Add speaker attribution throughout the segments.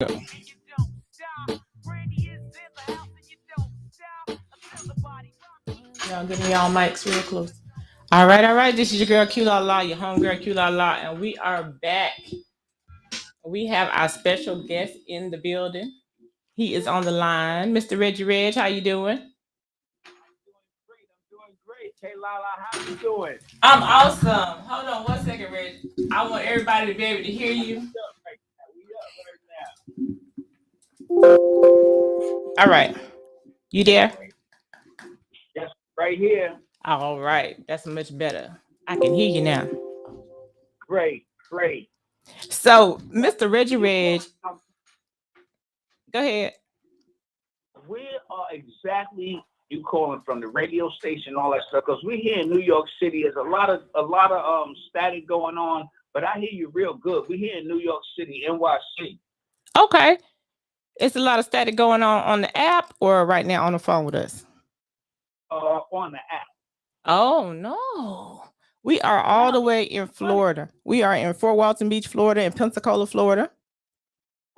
Speaker 1: Yeah, I'm getting y'all mics real close. All right. This is your girl Q La La, your homegirl Q La La, and we are back. We have our special guest in the building. He is on the line, Mr. Reggie Reg. How you doing?
Speaker 2: I'm doing great. Hey Lala, how you doing?
Speaker 1: I'm awesome. Hold on one second, Reg. I want everybody to be able to hear you.
Speaker 2: We up right now. We up right now.
Speaker 1: All right, you there?
Speaker 2: Yes, right here.
Speaker 1: All right, that's much better. I can hear you now.
Speaker 2: Great, great.
Speaker 1: So,
Speaker 2: Now,
Speaker 1: Mr. Reggie
Speaker 2: you
Speaker 1: Reg,
Speaker 2: calling from,
Speaker 1: go ahead.
Speaker 2: where are exactly you calling from? The radio station, all that stuff. Because we here in New York City, there's a lot of static going on, but I hear you real good. We here in New York City, NYC,
Speaker 1: Okay, it's a lot of static going on the app or right now on the phone with us.
Speaker 2: on the app.
Speaker 1: Oh no. We are all
Speaker 2: Now
Speaker 1: the
Speaker 2: it's
Speaker 1: way in
Speaker 2: funny.
Speaker 1: Florida. We are in Fort Walton Beach, Florida, and Pensacola, Florida.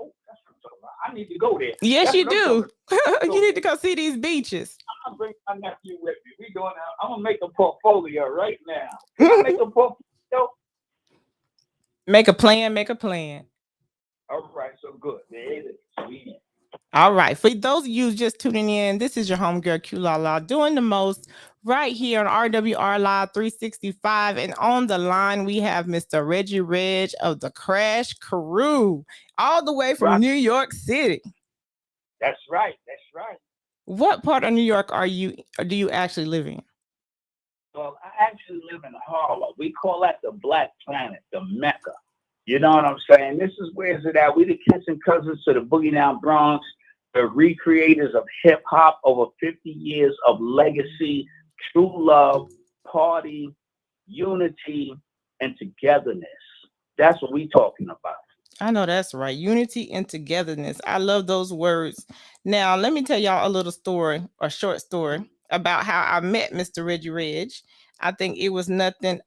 Speaker 2: Oh, that's what I'm talking about. I need to go there.
Speaker 1: Yes,
Speaker 2: That's
Speaker 1: you
Speaker 2: what I'm talking
Speaker 1: do.
Speaker 2: about.
Speaker 1: You
Speaker 2: Go
Speaker 1: need to
Speaker 2: there.
Speaker 1: go see these beaches.
Speaker 2: I'm bring my nephew with me. We going out. I'm gonna make a portfolio right now. Can I make a portfolio?
Speaker 1: Make a plan, make a plan.
Speaker 2: All right, so good. There it is. We in.
Speaker 1: All right. For those of you just tuning in, this is your homegirl Q La La doing the most right here on RWR Live 365. And on the line, we have Mr. Reggie Reg of the Crash Crew, all the way from
Speaker 2: Right.
Speaker 1: New York City.
Speaker 2: That's right. That's right.
Speaker 1: What part of New York are you or do you actually live in?
Speaker 2: Well, I actually live in Harlem. We call that the Black Planet, the Mecca. You know what I'm saying? This is where is it at? We the kissing cousins to the Boogie Down Bronx, the recreators of hip hop, over 50 years of legacy, true love, party, unity, and togetherness. That's what we talking about.
Speaker 1: I know that's right. Unity and togetherness. I love those words. Now, let me tell y'all a little story, a short story about how I met Mr. Reggie Reg. I think it was nothing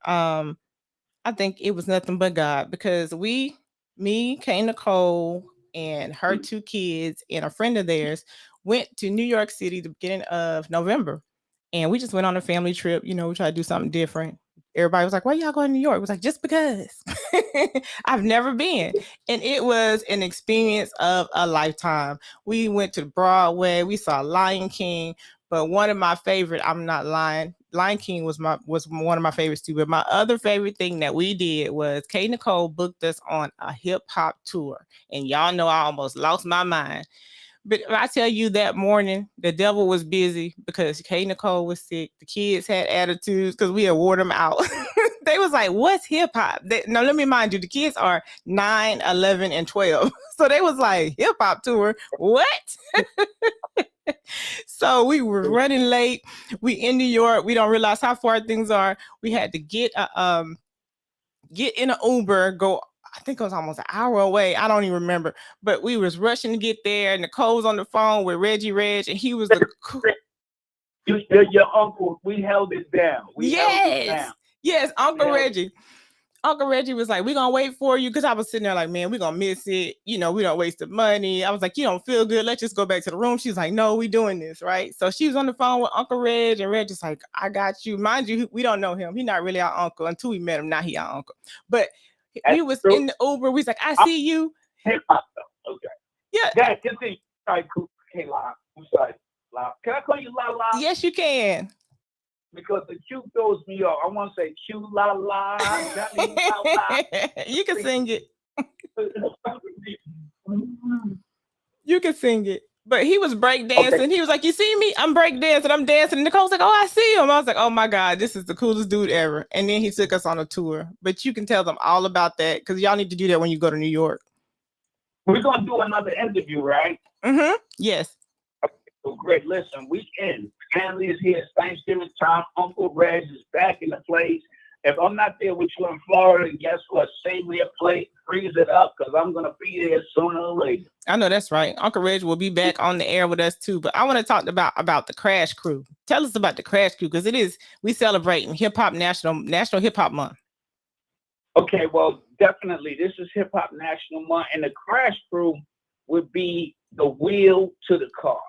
Speaker 1: I think it was nothing but God because me, Kay Nicole, and her two kids and a friend of theirs went to New York City the beginning of November. And we just went on a family trip. You know, we tried to do something different. Everybody was like, why y'all going to New York? It was like, just because. I've never been. And it was an experience of a lifetime. We went to Broadway, we saw Lion King, but one of my favorite, I'm not lying, Lion King was one of my favorites too. But my other favorite thing that we did was Kay Nicole booked us on a hip hop tour. And y'all know I almost lost my mind. But I tell you that morning, the devil was busy because Kay Nicole was sick. The kids had attitudes because we had wore them out. They was like, what's hip hop? Now, let me mind you, the kids are 9, 11, and 12. So they was like, hip hop tour? What? So we were running late. We in New York. We don't realize how far things are. We had to get in an Uber, go. I think it was almost an hour away. I don't even remember. But we was rushing to get there. Nicole was on the phone with Reggie Reg, and he was the
Speaker 2: Your uncle, we held it down. We held it
Speaker 1: yes,
Speaker 2: down.
Speaker 1: yes,
Speaker 2: We
Speaker 1: Uncle
Speaker 2: held it.
Speaker 1: Reggie. Uncle Reggie was like, "We're gonna wait for you," because I was sitting there like, "Man, we're gonna miss it. You know, we don't waste the money." I was like, "You don't feel good. Let's just go back to the room." She's like, "No, we doing this, right?" So she was on the phone with Uncle Reg, and Reg is like, "I got you." Mind you, we don't know him. He's not really our uncle until we met him. Now he our uncle. But
Speaker 2: That's
Speaker 1: we was
Speaker 2: true.
Speaker 1: in the Uber. We was like, "I
Speaker 2: I'm
Speaker 1: see you."
Speaker 2: hip hop though. Okay.
Speaker 1: Yeah,
Speaker 2: Guys, continue. Sorry, cool. Hey, La. I'm sorry. La. Can I call you La La?
Speaker 1: yes, you can.
Speaker 2: Because the Q throws me off. I want to say Q La La, Johnny La La.
Speaker 1: You can sing it. You can sing it. But he was
Speaker 2: Okay.
Speaker 1: breakdancing. He was like, "You see me? I'm breakdancing. I'm dancing." And Nicole's like, "Oh, I see him." I was like, "Oh my God, this is the coolest dude ever." And then he took us on a tour. But you can tell them all about that because y'all need to do that when you go to New York.
Speaker 2: We're going to do another interview, right?
Speaker 1: Mm-hmm. Yes.
Speaker 2: So great. Listen, we in. Family is here. It's Thanksgiving time. Uncle Reg is back in the place. If I'm not there with you in Florida, guess what? Save me a plate, freeze it up, because I'm going to be there sooner or later.
Speaker 1: I know that's right. Uncle Reg will be back on the air with us too. But I want to talk about the Crash Crew. Tell us about the Crash Crew because it is we celebrating Hip Hop National Hip Hop Month.
Speaker 2: Okay, well, definitely. This is Hip Hop National Month, and the Crash Crew. would be the wheel to the car.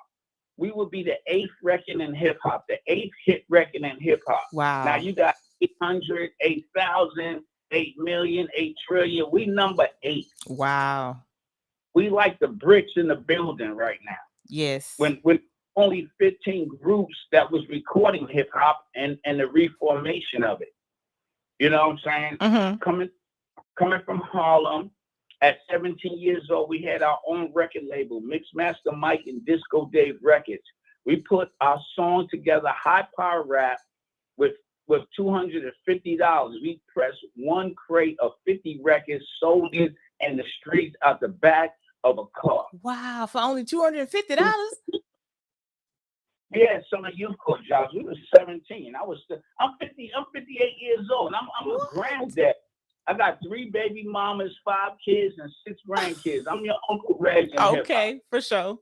Speaker 2: We would be the eighth record in hip hop, the eighth hit record in hip hop. Now
Speaker 1: Wow.
Speaker 2: you got 800, 8,000, 8,000,000, 8,000,000,000,000. We number eight.
Speaker 1: Wow.
Speaker 2: We like the bricks in the building right now.
Speaker 1: Yes.
Speaker 2: When only 15 groups that was recording hip hop and the reformation of it. You know what I'm saying?
Speaker 1: Mm-hmm.
Speaker 2: Coming from Harlem, at 17 years old, we had our own record label, Mixmaster Mike and Disco Dave Records. We put our song together, high power rap, with $250. We pressed one crate of 50 records, sold it in the streets out the back of a car.
Speaker 1: Wow. For only $250.
Speaker 2: Yeah, some of youth court jobs. We were 17. I'm 50. I'm 58 years old, and I'm a granddad. I got 3 baby mamas, 5 kids, and 6 grandkids. I'm your Uncle Reg in hip hop.
Speaker 1: Okay, for sure.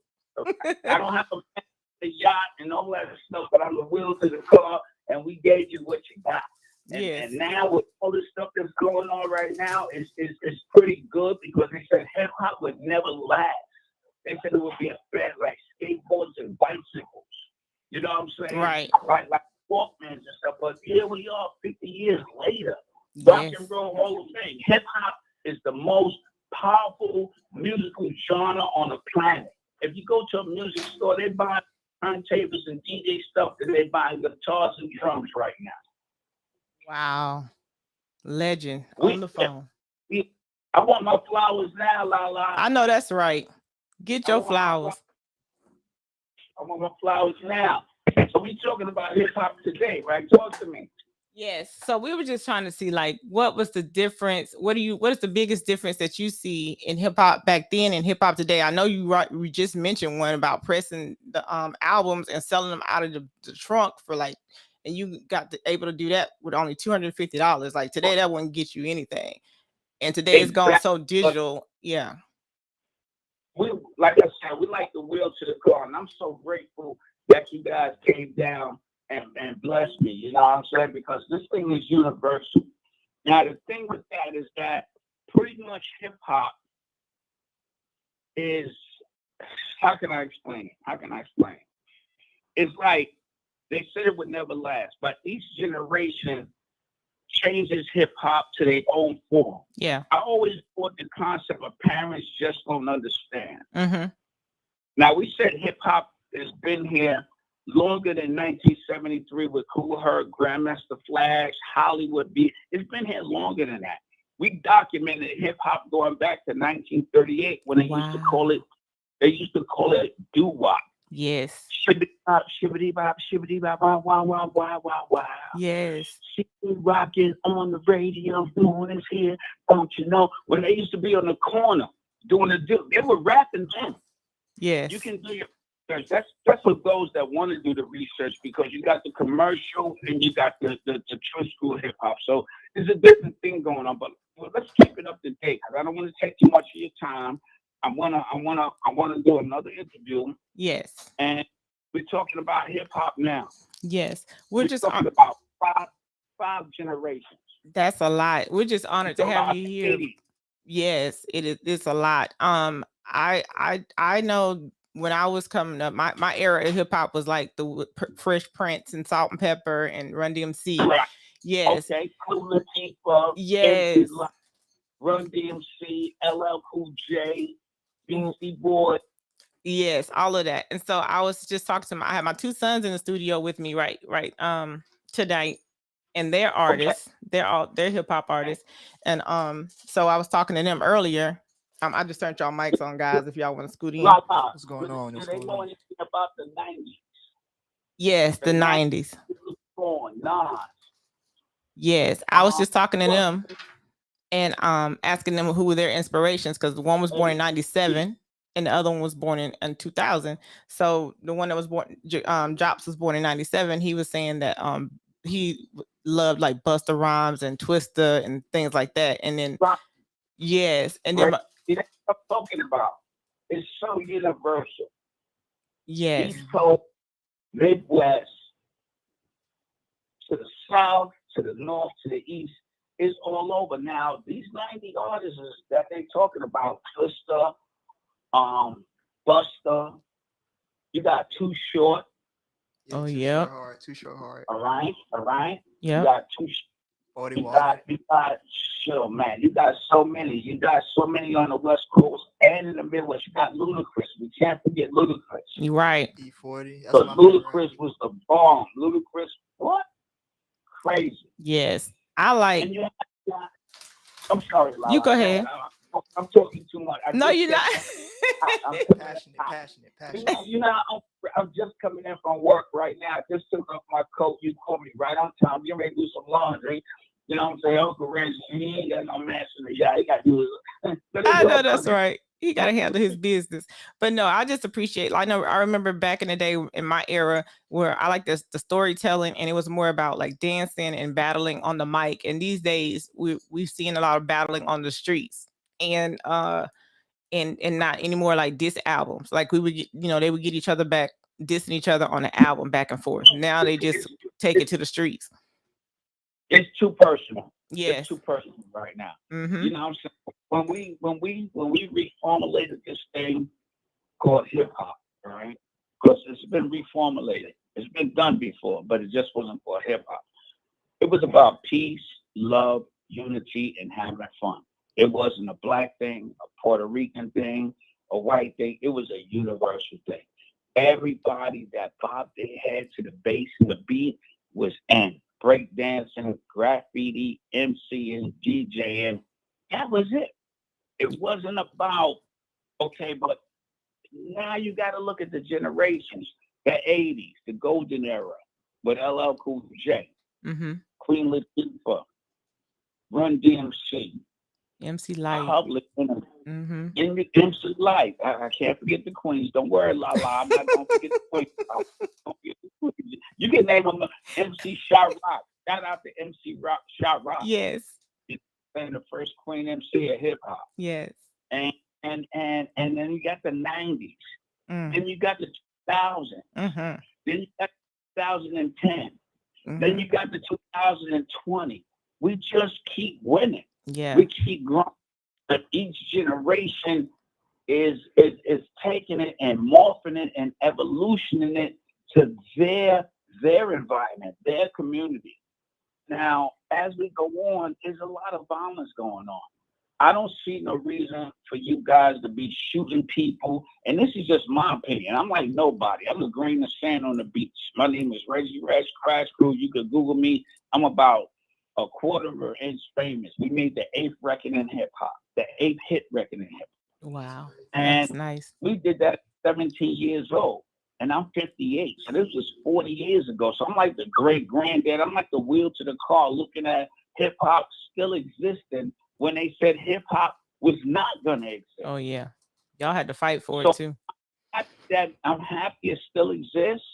Speaker 2: I don't have a yacht and all that stuff, but I'm the wheel to the car, and we gave you what you got.
Speaker 1: Yes.
Speaker 2: And now with all this stuff that's going on right now, it's pretty good because they said hip hop would never last. They said it would be a fad like skateboards and bicycles. You know what I'm saying?
Speaker 1: Right.
Speaker 2: Like Walkmans and stuff. But here we are 50 years later. Rock
Speaker 1: Yes.
Speaker 2: and Roll Hall of Fame. Hip hop is the most powerful musical genre on the planet. If you go to a music store, they buy turntables and DJ stuff, and they buy guitars and drums right now.
Speaker 1: Wow. Legend
Speaker 2: We,
Speaker 1: on the phone.
Speaker 2: I want my flowers now, La La.
Speaker 1: I know that's right. Get your flowers.
Speaker 2: I want my flowers now. So we talking about hip hop today, right? Talk to me.
Speaker 1: Yes. So we were just trying to see like what was the difference? What is the biggest difference that you see in hip hop back then and hip hop today? I know we just mentioned one about pressing the albums and selling them out of the trunk for like, and you got able to do that with only $250. Like today that wouldn't get you anything. And today it's gone so digital. Yeah.
Speaker 2: We, like I said, we like the wheel to the car, and I'm so grateful that you guys came down and blessed me. You know what I'm saying? Because this thing is universal. Now the thing with that is that pretty much hip hop is, how can I explain it? It's like they said it would never last, but each generation changes hip hop to their own form.
Speaker 1: Yeah.
Speaker 2: I always thought the concept of parents just don't understand.
Speaker 1: Mm-hmm.
Speaker 2: Now we said hip hop has been here longer than 1973 with Kool Herc, Grandmaster Flash, Hollywood Beat. It's been here longer than that. We documented hip hop going back to 1938 when they used to call it doo-wop.
Speaker 1: Yes.
Speaker 2: Shibbity bop, shibbity bop, shibbity bop, wow, wow, wow, wow, wow, wow.
Speaker 1: Yes.
Speaker 2: See me rocking on the radio, doing this here. Don't you know? When they used to be on the corner doing they were rapping then.
Speaker 1: Yes.
Speaker 2: You can do your research. That's for those that want to do the research, because you got the commercial and you got the true school hip hop. So there's a different thing going on. But let's keep it up to date, because I don't want to take too much of your time. I wanna do another interview.
Speaker 1: Yes.
Speaker 2: And we're talking about hip hop now.
Speaker 1: Yes. We're just
Speaker 2: talking about five generations.
Speaker 1: That's a lot. We're just honored to have you here.
Speaker 2: 80.
Speaker 1: Yes, it is. It's a lot. I know when I was coming up, my era of hip hop was like the Fresh Prince and Salt and Pepper and Run DMC.
Speaker 2: Right.
Speaker 1: Yes.
Speaker 2: Okay. Cool Latifah.
Speaker 1: Yes.
Speaker 2: Run DMC, LL Cool J, Beastie Boy.
Speaker 1: Yes, all of that. And so I was just talking to I had my 2 sons in the studio with me right tonight, and they're artists. Okay. They're hip hop artists. And so I was talking to them earlier. I just turned y'all mics on, guys, if y'all want to scoot in.
Speaker 3: What's going on?
Speaker 2: Do they know anything about the 90s?
Speaker 1: Yes, the 90s.
Speaker 2: Nas.
Speaker 1: Yes, I was just talking to them and asking them who were their inspirations, because one was born in 97 and the other one was born in 2000. So the one that was born, Jops was born in 97. He was saying that he loved like Busta Rhymes and Twista and things like that. And then yes, and then
Speaker 2: that's what I'm talking about. It's so universal.
Speaker 1: Yes.
Speaker 2: East Coast, Midwest, to the South, to the North, to the East. It's all over. Now, these 90 artists that they're talking about, Twista, Buster. You got Too Short.
Speaker 3: Yeah,
Speaker 1: Oh,
Speaker 3: too short
Speaker 1: yep.
Speaker 3: hard. Too short hard.
Speaker 2: All right. You
Speaker 1: Yep.
Speaker 2: got Too.
Speaker 3: 40
Speaker 2: You
Speaker 3: water.
Speaker 2: got, you got, sure, man. You got so many. You got so many on the West Coast and in the Midwest. You got Ludacris. We can't forget Ludacris.
Speaker 1: You're right.
Speaker 3: E40. That's
Speaker 2: But
Speaker 3: my favorite
Speaker 2: Ludacris
Speaker 3: rapper.
Speaker 2: was the bomb. Ludacris, what? Crazy.
Speaker 1: Yes. I like
Speaker 2: And I'm sorry,
Speaker 1: you
Speaker 2: Lala.
Speaker 1: go ahead.
Speaker 2: I'm talking too much. I
Speaker 1: No,
Speaker 2: just
Speaker 1: you're
Speaker 2: came
Speaker 1: not.
Speaker 2: in hot. I'm coming in
Speaker 3: Passionate,
Speaker 2: hot.
Speaker 3: passionate, passionate.
Speaker 2: I'm just coming in from work right now. I just took off my coat. You called me right on time. You ready to do some laundry. You know what I'm saying? Uncle Reggie, he ain't got no mess in the yard. He got to do it. But it's
Speaker 1: I know
Speaker 2: all
Speaker 1: that's
Speaker 2: good.
Speaker 1: right. He got to handle his business. But no, I just appreciate. I know I remember back in the day in my era where I like this the storytelling, and it was more about like dancing and battling on the mic. And these days we've seen a lot of battling on the streets, and and not anymore like diss albums. Like we would, they would get each other back, dissing each other on the album back and forth. Now they just
Speaker 2: It's,
Speaker 1: take it
Speaker 2: it's,
Speaker 1: to the streets.
Speaker 2: it's too personal. It's
Speaker 1: Yes.
Speaker 2: too personal right now.
Speaker 1: Mm-hmm.
Speaker 2: You know what I'm saying? When we reformulated this thing called hip hop, right? Because it's been reformulated. It's been done before, but it just wasn't for hip hop. It was about peace, love, unity, and having fun. It wasn't a black thing, a Puerto Rican thing, a white thing. It was a universal thing. Everybody that bobbed their head to the bass and the beat was in. Break dancing, graffiti, MCing, DJing. That was it. It wasn't about, okay, but now you got to look at the generations, the 80s, the golden era with LL Cool J,
Speaker 1: Mm-hmm.
Speaker 2: Queen Latifah, Run DMC,
Speaker 1: MC Light.
Speaker 2: Public Enemy,
Speaker 1: Mm-hmm.
Speaker 2: in the MC Life. I can't forget the Queens. Don't worry, La La. I'm not going to forget the Queens. Don't forget the Queens. You can name them MC Shot Rock. Shout out to MC Rock, Shot Rock.
Speaker 1: Yes.
Speaker 2: And the first Queen MC of hip hop.
Speaker 1: Yes.
Speaker 2: And and then you got the 90s.
Speaker 1: Mm.
Speaker 2: Then you got the 2000s.
Speaker 1: Mm-hmm.
Speaker 2: Then you got 2010. Then
Speaker 1: Mm-hmm.
Speaker 2: you got the 2020. We just keep winning.
Speaker 1: Yeah.
Speaker 2: We keep growing. But each generation is taking it and morphing it and evolutioning it to their environment, their community. Now, as we go on, there's a lot of violence going on. I don't see no reason for you guys to be shooting people. And this is just my opinion. I'm like nobody. I'm a grain of sand on the beach. My name is Reggie Reg Crash Crew. You can Google me. I'm about a quarter of an inch famous. We made the eighth record in hip hop, the eighth hit record in hip
Speaker 1: Wow.
Speaker 2: hop.
Speaker 1: That's
Speaker 2: And
Speaker 1: nice.
Speaker 2: we did that at 17 years old. And I'm 58. So this was 40 years ago. So I'm like the great granddad. I'm like the wheel to the car looking at hip hop still existing when they said hip hop was not going to exist.
Speaker 1: Oh yeah. Y'all had to fight for it
Speaker 2: So
Speaker 1: too.
Speaker 2: I'm happy it still exists,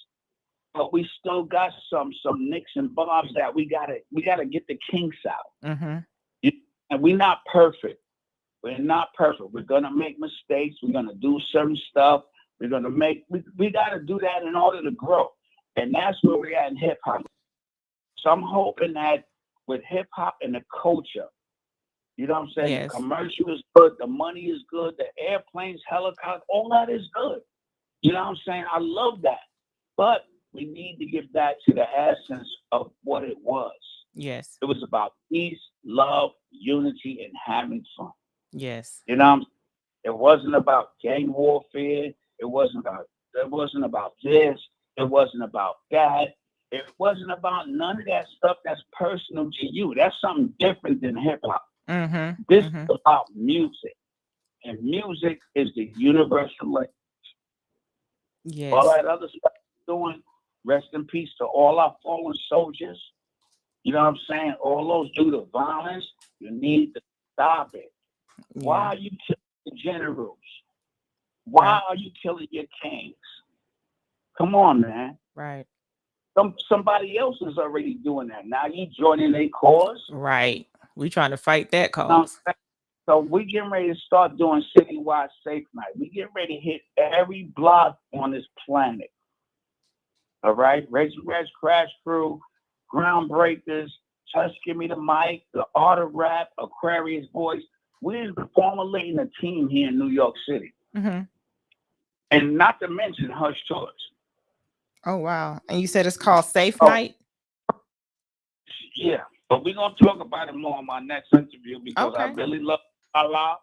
Speaker 2: but we still got some nicks and bobs that we gotta get the kinks out.
Speaker 1: Mm-hmm.
Speaker 2: And we're not perfect. We're not perfect. We're gonna make mistakes. We're gonna do certain stuff. We gotta do that in order to grow. And that's where we're at in hip hop. So I'm hoping that with hip hop and the culture, you know what I'm saying? The
Speaker 1: Yes.
Speaker 2: commercial is good, the money is good, the airplanes, helicopters, all that is good. You know what I'm saying? I love that. But we need to get back to the essence of what it was.
Speaker 1: Yes.
Speaker 2: It was about peace, love, unity, and having fun.
Speaker 1: Yes.
Speaker 2: You know, it wasn't about gang warfare. It wasn't about this. It wasn't about that. It wasn't about none of that stuff that's personal to you. That's something different than hip hop.
Speaker 1: Mm-hmm.
Speaker 2: This
Speaker 1: Mm-hmm.
Speaker 2: is about music. And music is the universal language. All
Speaker 1: Yes.
Speaker 2: that other stuff doing, rest in peace to all our fallen soldiers. You know what I'm saying? All those due to violence, you need to stop it. Why
Speaker 1: Yeah.
Speaker 2: are you killing the generals?
Speaker 1: Right.
Speaker 2: Why are you killing your kings? Come on, man.
Speaker 1: Right.
Speaker 2: Somebody else is already doing that. Now you joining their cause.
Speaker 1: Right. We trying to fight that
Speaker 2: You know what
Speaker 1: cause.
Speaker 2: I'm saying? So we getting ready to start doing citywide safe night. We getting ready to hit every block on this planet. All right, Reggie Reg Crash Crew, Groundbreakers, Just Give Me the Mic, The Art of Rap, Aquarius Voice. We're formulating a team here in New York City.
Speaker 1: Mm-hmm.
Speaker 2: And not to mention Hush Tours.
Speaker 1: Oh wow! And you said it's called Safe
Speaker 2: Oh,
Speaker 1: Night.
Speaker 2: yeah. But we're going to talk about it more on my next interview because I
Speaker 1: Okay.
Speaker 2: really love Allah.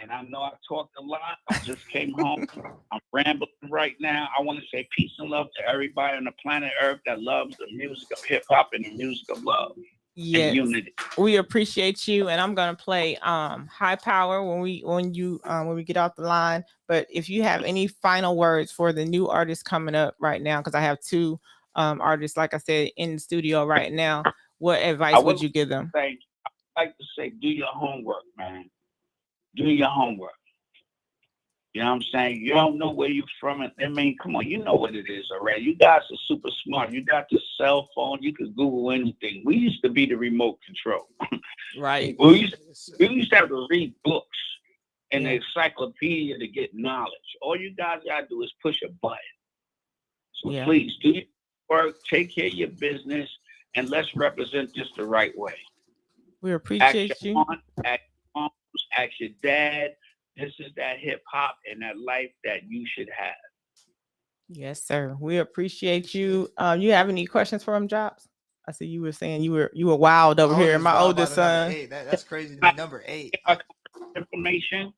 Speaker 2: And I know I talked a lot. I just came home. I'm rambling right now. I want to say peace and love to everybody on the planet Earth that loves the music of hip hop and the music of love and
Speaker 1: Yes,
Speaker 2: unity.
Speaker 1: we appreciate you, and I'm gonna play High Power when we get off the line. But if you have any final words for the new artists coming up right now, because I have two artists, like I said, in the studio right now, what
Speaker 2: I
Speaker 1: advice would
Speaker 2: would
Speaker 1: you give them?
Speaker 2: say, like to say, do your homework, man. Do your homework. You know what I'm saying? You don't know where you're from. I mean, come on, you know what it is already. You guys are super smart. You got the cell phone. You can Google anything. We used to be the remote control.
Speaker 1: Right.
Speaker 2: we, used,
Speaker 3: Yes, sir.
Speaker 2: we used to have to read books and the
Speaker 1: Yeah.
Speaker 2: encyclopedia to get knowledge. All you guys got to do is push a button. So
Speaker 1: Yeah.
Speaker 2: please do your work, take care of your business, and let's represent this the right way.
Speaker 1: We
Speaker 2: Ask your
Speaker 1: appreciate you.
Speaker 2: aunt, ask your moms, ask your dad. This is that hip hop and that life that you should have.
Speaker 1: Yes, sir. We appreciate you. You have any questions for him, Jobs? I see you were saying you were wild over
Speaker 3: I was
Speaker 1: here.
Speaker 3: just
Speaker 1: My
Speaker 3: wild by
Speaker 1: oldest
Speaker 3: the number
Speaker 1: son.
Speaker 3: 8. That's crazy to me.
Speaker 2: I
Speaker 3: Number 8.
Speaker 2: get my information.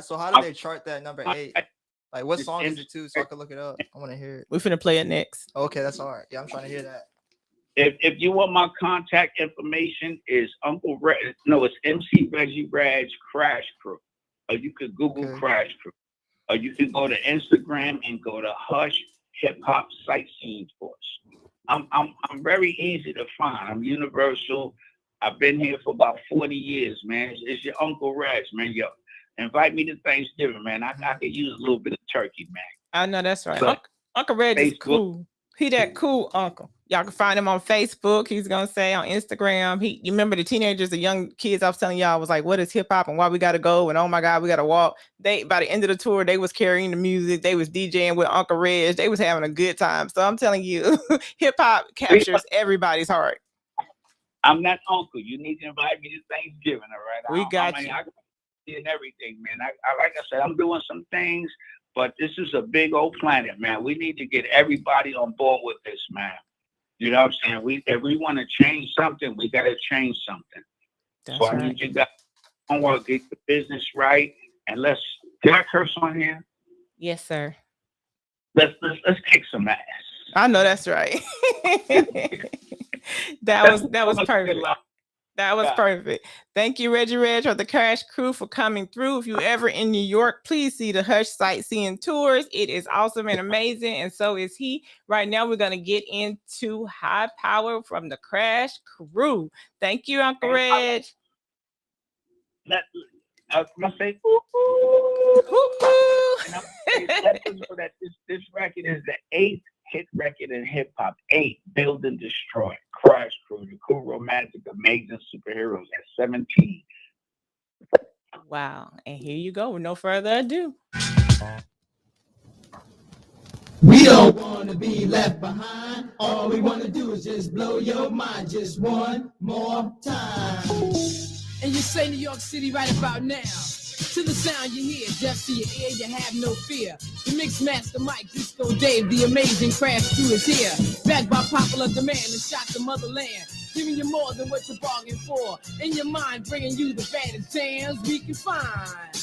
Speaker 3: So how do
Speaker 2: My
Speaker 3: they chart that number 8?
Speaker 2: contact
Speaker 3: Like what
Speaker 2: is
Speaker 3: song is
Speaker 2: MC.
Speaker 3: it too? So I can look it up. I want to hear it.
Speaker 1: We finna play it next.
Speaker 3: Okay, that's all right. Yeah, I'm trying to hear that.
Speaker 2: If you want my contact information, is Uncle Reg. No, it's MC Reggie Reg Crash Crew. Or you could Google
Speaker 3: Okay.
Speaker 2: Crash Crew. Or you can go to Instagram and go to Hush Hip Hop Sightseeing Force. I'm very easy to find. I'm universal. I've been here for about 40 years, man. It's your Uncle Reg, man. Yo, invite me to Thanksgiving, man. I could use a little bit of turkey, man.
Speaker 1: I know that's right.
Speaker 2: So
Speaker 1: Uncle Reg is
Speaker 2: Facebook,
Speaker 1: cool. He that cool uncle. Y'all can find him on Facebook. He's gonna say on Instagram. You remember the teenagers, the young kids I was telling y'all was like, what is hip hop and why we gotta go? And oh my God, we gotta walk. They by the end of the tour, they was carrying the music, they was DJing with Uncle Reg, they was having a good time. So I'm telling you, hip hop captures everybody's heart.
Speaker 2: I'm that uncle. You need to invite me to Thanksgiving, all right?
Speaker 1: We got you.
Speaker 2: I got and everything, man. I like I said, I'm doing some things, but this is a big old planet, man. We need to get everybody on board with this, man. You know what I'm saying? If we want to change something, we got to change something.
Speaker 1: That's
Speaker 2: So I
Speaker 1: right.
Speaker 2: need you guys to want to get the business right, and did I curse on here?
Speaker 1: Yes, sir.
Speaker 2: Let's kick some ass.
Speaker 1: I know that's right. that was perfect. That was
Speaker 2: Yeah.
Speaker 1: perfect. Thank you, Reggie Reg, or the Crash Crew for coming through. If you ever in New York, please see the Hush Sightseeing Tours. It is awesome and amazing, and so is he. Right now, we're gonna get into High Power from the Crash Crew. Thank you, Uncle Reg.
Speaker 2: I was gonna say, ooh, ooh.
Speaker 1: Woo-hoo.
Speaker 2: And I'm gonna say, let them know that this record is the 8th hit record in hip hop. 8, Build and Destroy, Crash Crew, the cool, romantic, amazing superheroes at 17.
Speaker 1: Wow, and here you go. With no further ado.
Speaker 4: We don't want to be left behind. All we want to do is just blow your mind just one more time.
Speaker 5: And you say New York City right about now. To the sound you hear, deaf to your ear, you have no fear. The mix master Mike, Disco Dave, the amazing Crash Crew is here. Backed by popular demand and shot the motherland. Giving you more than what you bargained for. In your mind, bringing you the baddest jams we can find.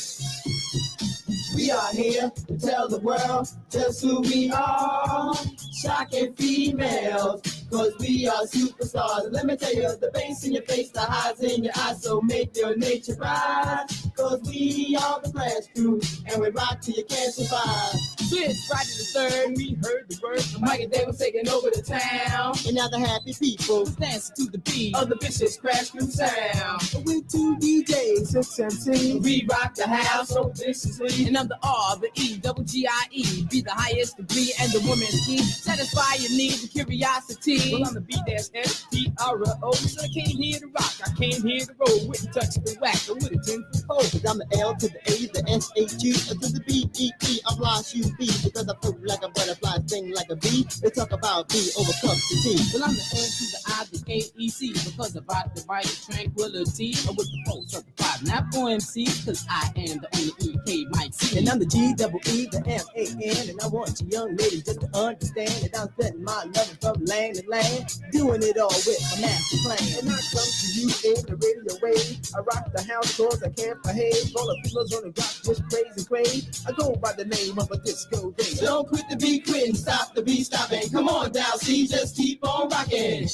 Speaker 4: We are here to tell the world just who we are. Shocking females, cause we are superstars. And let me tell you, the bass in your face, the highs in your eyes, so make your nature rise. Cause we are the Crash Crew, and we rock till you can't survive.
Speaker 5: Since Friday the 3rd, we heard the word. Mike and Dave was taking over the town.
Speaker 4: And now the happy people
Speaker 5: Was dancing to the beat of the vicious Crash Crew sound.
Speaker 4: with 2 DJs, 6 MCs.
Speaker 5: We rock the house so viciously. And I'm the R, the E, double G-I-E. Be the highest degree and the woman's key. Satisfy your needs and curiosity. Well, I'm the B-S-S-P-R-O. So I came here to rock, I came here to roll. With a touch of the whack, or with a 10 foot pole.
Speaker 4: Cause I'm the L to the A, the S-H-U, to the B-E-E. I'm lost, you feed because I float like a butterfly, sting like a bee. They talk about me over cups of tea.
Speaker 5: Well, I'm the N to the I, the A-E-C, because of I divide tranquility. I'm with the full certified, not for MC, because I am the only E.K. Mike C.
Speaker 4: And I'm the G-double-E, the M-A-N, and I want you young ladies just to understand that I'm spending my loving from land to land, doing it all with my master plan.
Speaker 6: And I come to you in the radio wave. I rock the house cause I can't behave. All the females on the rock just crazy crazy. I go by the name of a disco day.
Speaker 4: So don't quit the beat, quitting, stop the beat, stopping. Come on down, see, just keep on rocking.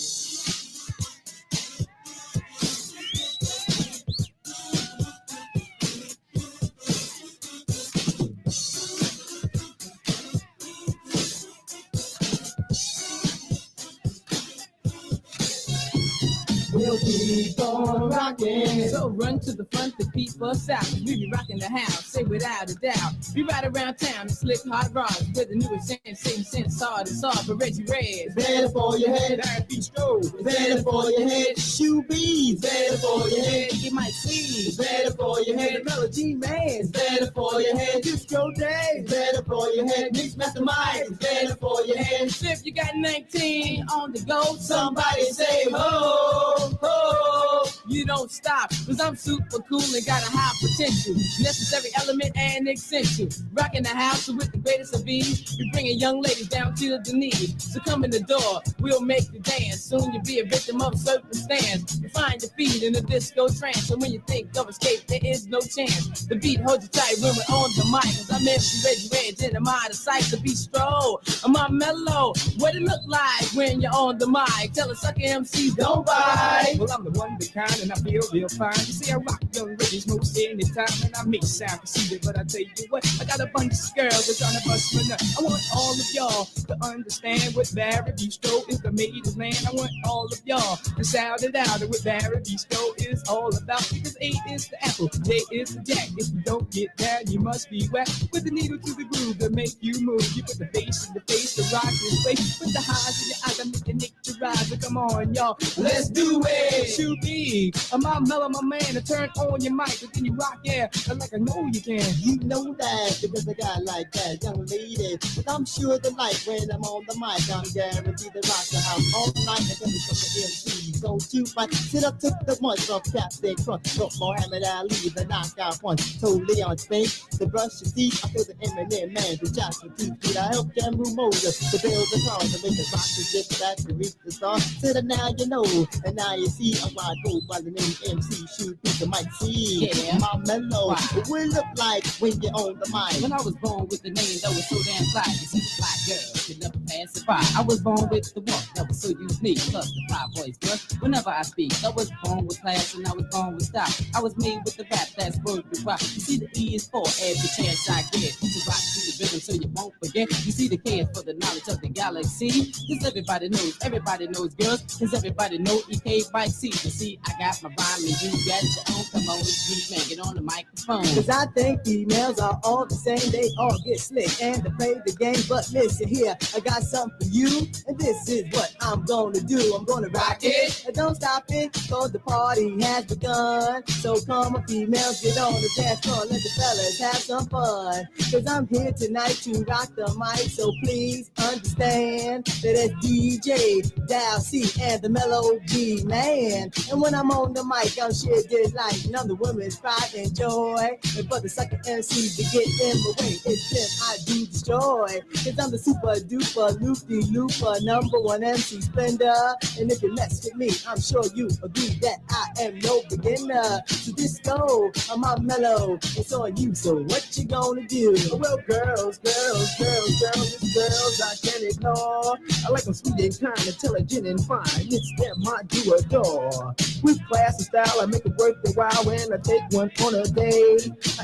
Speaker 4: We'll keep on rocking.
Speaker 5: So run to the front to keep us out. We be rocking the house, say without a doubt. We ride around town and slick hot rods with the newest sensation, sense hard and soft for Reggie Red.
Speaker 4: It's better for your head.
Speaker 6: Bistro.
Speaker 4: It's better for your head. Shoe bees. Better for your head.
Speaker 5: You might see.
Speaker 4: It's better for your head.
Speaker 6: Melody man.
Speaker 4: It's better for your head.
Speaker 6: Disco day.
Speaker 4: It's better for your head. Mix master Mike. It's better for your head.
Speaker 5: So if you got 19 on the go,
Speaker 4: Somebody say ho, ho.
Speaker 5: you don't stop, cause I'm super cool and got a high potential. Necessary element and essential. Rocking the house with the greatest of ease. We bringing young ladies down to the knees. So come in the door, we'll make you dance. Soon you'll be a victim of circumstance. You find your feet in a disco trance. And when you think of escape, there is no chance. The beat holds you tight when we're on the mic. Cause I'm MC Reggie Reds and I'm out of sight. The beat stroll, I'm on mellow. What it look like when you're on the mic? Tell a sucker MCs don't bite.
Speaker 6: Well, I'm the one of the kind and I feel real fine. You see, I rock young ladies most anytime and I may sound conceited, but I tell you what, I got a bunch of girls that's trying to bust my nut. I want all of y'all to understand what Barry Bistro is the maid's man. I want all of y'all to shout it out and what Barry Bistro is all about. Because A is the apple, J is the jack. If you don't get that, you must be whack. With the needle to the groove to make you move. You put the bass in the face to rock this place. Put the highs in your eyes, I make the nick to rise. So come on, y'all,
Speaker 4: Let's do it.
Speaker 6: shoot me. I'm my mellow, my man, to turn on your mic, but then you rock, yeah, like I know you can.
Speaker 4: You know that because I got like that young lady. But I'm sure the like when I'm on the mic, I'm guaranteed to rock the house all night until we come to MC. Don't you fight? Sit up, took the munch off Captain Crunch. Got Muhammad Ali, the knockout punch. Told Leon Spinks to brush your teeth. I feel the Eminem man, the Joshua Teeth. I help Cameron Moses to build the cars and make the rock to get back to reach the star. Sit up now, you know, and now you see I'm I go by the name MC. Shoot, the mic see.
Speaker 5: Yeah.
Speaker 4: My mellow.
Speaker 5: Wow.
Speaker 4: What will it look like when you're on the mic?
Speaker 5: When I was born with the name that was so damn fly, you see the fly girl could never pass it by. I was born with the one that was so unique, plus the fly voice, girl. Whenever I speak, I was born with class and I was born with style. I was made with the rap that's worth the rock. You see the E is for every chance I get to rock to the rhythm so you won't forget. You see the K is for the knowledge of the galaxy. Cause everybody knows girls. Cause everybody know EK by C. You see, I got my rhyme and you got your own. Come on, sweet man, get on the microphone.
Speaker 6: Cause I think females are all the same, they all get slick and to play the game. But listen here, I got something for you, and this is what I'm gonna do. I'm gonna rock it, and don't stop it, cause the party has begun. So come on females, get on the dance floor, let the fellas have some fun. Cause I'm here tonight to rock the mic, so please understand that it's DJ Dial C and the Melody Man. And when I'm on the mic, I'm sure just like, and I'm the women's pride and joy. And for the sucker MCs to get in the way, it's them I do destroy. Cause I'm the super duper loopy looper #1 MC Splendor. And if you mess with me, I'm sure you agree that I am no beginner. So disco, I'm on mellow, it's on you, so what you gonna do? Well, girls, it's girls I can't ignore. I like them sweet and kind, intelligent and fine. It's them I do adore. With class and style, I make it worth the while when I take one on a day.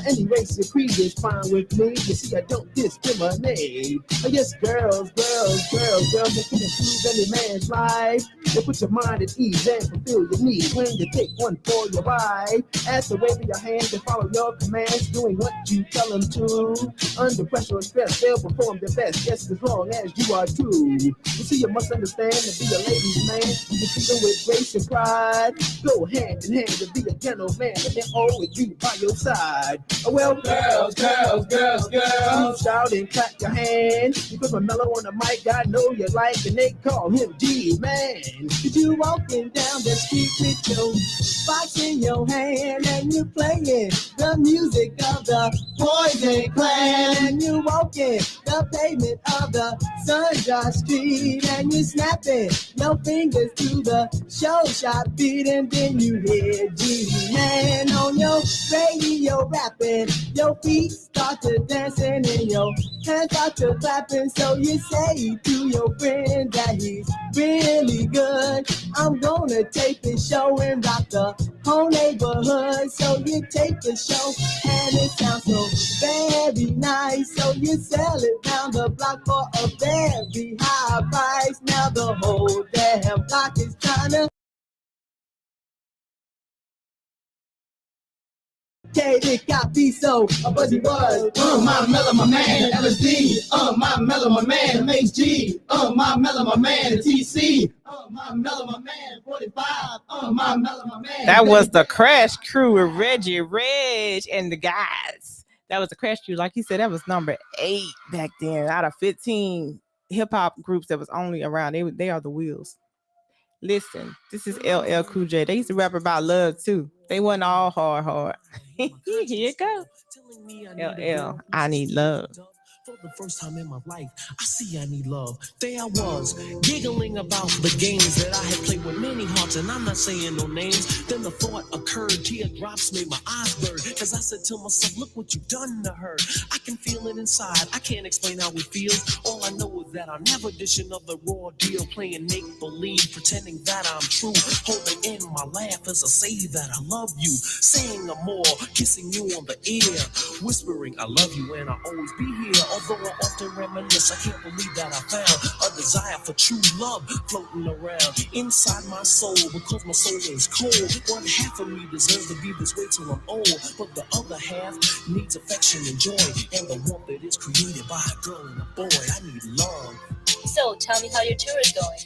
Speaker 6: Any race or creed is fine with me. You see, I don't discriminate. Yes, girls, they can improve any man's life. They put your mind at ease and fulfill your needs when you take one for your ride. As the wave of your hand, they follow your commands, doing what you tell them to. Under pressure and stress, they'll perform their best, just as long as you are true. You see, you must understand to be a ladies' man. You treat them with grace and pride. Go hand in hand to be a gentleman, and they'll always be by your side. Well, girls, keep shouting, clap clap your hands. You put my mellow on the mic, I know you like, and they call him G-Man. Cause you walking down the street with your box in your hand, and you playing the music of the Poison Clan. And you walking the pavement of the Sunshine Street, and you snapping your fingers to the show shot beat, and then you hear G-Man on your radio rapping. Your feet start to dancing and your hands start to clapping. So you say to your friend that he's really good. I'm gonna take the show and rock the whole neighborhood. So you take the show and it sounds so very nice. So you sell it down the block for a very high price. Now the whole damn block is trying to it got be so a buzzy buzz. My mellow, my man, LSD. My mellow, my man, MHG. My mellow, my man, TC. My mellow, my man, 45. My mellow, my man.
Speaker 1: That was the Crash Crew with Reggie Reg and the guys. That was the Crash Crew. Like you said, that was number 8 back then out of 15 hip hop groups that was only around. They are the wheels. Listen, this is LL Cool J. They used to rap about love too. They wasn't all hard. Here you go. LL, I need love.
Speaker 7: For the first time in my life, I see I need love. There I was, giggling about the games that I had played with many hearts, and I'm not saying no names. Then the thought occurred, teardrops made my eyes burn, cause I said to myself, look what you've done to her. I can feel it inside, I can't explain how it feels. All I know is that I'll never dish another raw deal, playing make-believe, pretending that I'm true. Holding in my laugh as I say that I love you, saying I'm more, kissing you on the ear, whispering I love you and I'll always be here. Although I often reminisce, I can't believe that I found a desire for true love floating around inside my soul, because my soul is cold. One half of me deserves to be this way till I'm old, but the other half needs affection and joy, and the warmth that is created by a girl and a boy. I need love.
Speaker 8: So tell me how your tour is going.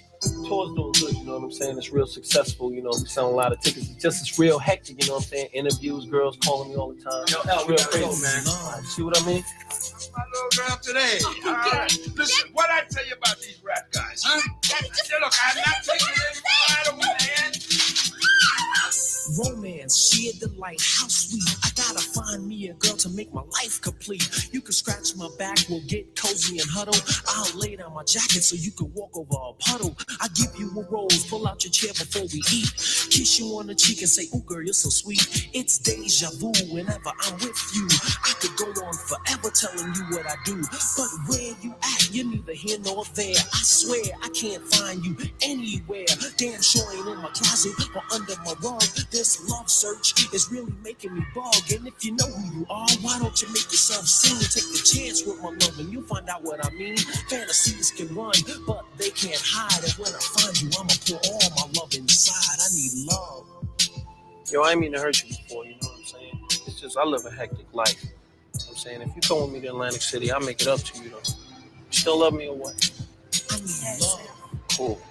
Speaker 7: Tour's doing good, you know what I'm saying? It's real successful, you know, we selling a lot of tickets. It's real hectic, you know what I'm saying? Interviews, girls calling me all the time.
Speaker 9: Yo, L, we gotta go, man.
Speaker 7: See what I mean?
Speaker 9: My little girl today. All right. Listen, what I tell you about these rap guys, huh? Look, I'm not taking it anymore, man.
Speaker 7: Romance, sheer delight, how sweet. I gotta find me a girl to make my life complete. You can scratch my back, we'll get cozy and huddle. I'll lay down my jacket so you can walk over a puddle. I give you a rose, pull out your chair before we eat. Kiss you on the cheek and say, ooh girl, you're so sweet. It's deja vu whenever I'm with you. I could go on forever telling you what I do, but where you at, you're neither here nor there. I swear I can't find you anywhere. Damn sure ain't in my closet or under my rug. This love search is really making me bug. And if you know who you are, why don't you make yourself seen? Take the chance with my love and you'll find out what I mean. Fantasies can run, but they can't hide. And when I find you, I'ma pour all my love inside. I need love. Yo, I ain't mean to hurt you before, you know what I'm saying? It's just I live a hectic life. You know what I'm saying? If you come with me to Atlantic City, I'll make it up to you, though. You still love me or what? I need love. Cool.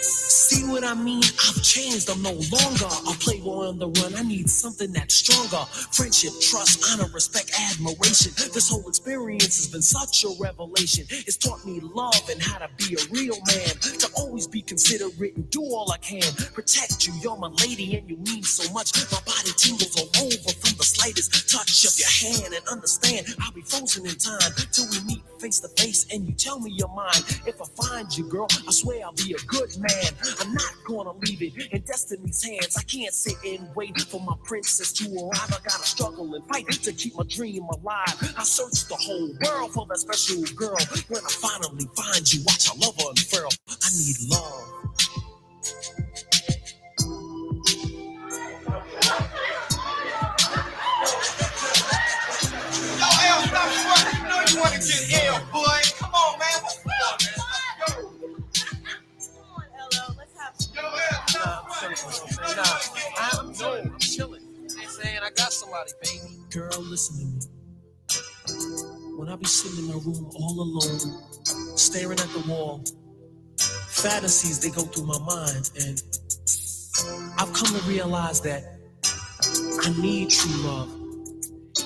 Speaker 7: See what I mean? I've changed, I'm no longer a playboy on the run. I need something that's stronger. Friendship, trust, honor, respect, admiration. This whole experience has been such a revelation. It's taught me love and how to be a real man. To always be considerate and do all I can. Protect you, you're my lady and you mean so much. My body tingles all over from the slightest touch of your hand. And understand, I'll be frozen in time till we meet face to face and you tell me you're mine. If I find you, girl, I swear I'll be a good man. I'm not gonna leave it in destiny's hands. I can't sit and wait for my princess to arrive. I gotta struggle and fight to keep my dream alive. I search the whole world for that special girl. When I finally find you, watch I love her unfurl. I need love.
Speaker 9: Yo, L, stop running. You know you want to get L, boy. Come on, man. What's up, man? Let's go.
Speaker 7: I'm chilling. I'm saying I got somebody, baby. Girl, listen to me. When I be sitting in my room all alone, staring at the wall, fantasies they go through my mind, and I've come to realize that I need true love.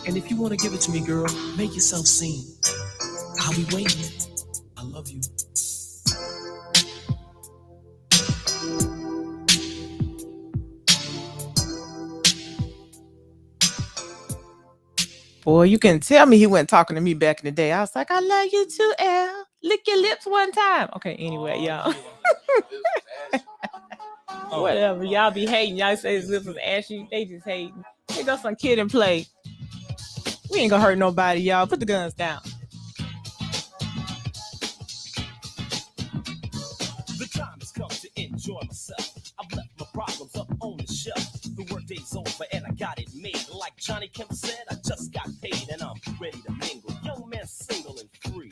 Speaker 7: And if you want to give it to me, girl, make yourself seen. I'll be waiting. I love you.
Speaker 1: Boy, you can tell me he wasn't talking to me back in the day. I was like, I love you too, L. Lick your lips one time. Okay, anyway, y'all. Whatever. Y'all be hating. Y'all say his lips was ashy. They just hating. They go some kid and play. We ain't gonna hurt nobody, y'all. Put the guns down.
Speaker 7: The time has come to enjoy myself. I've left my problems up on the shelf. The workday's over and I got it made. Like Johnny Kemp said, I just got paid and I'm ready to mingle. Young man, single and free,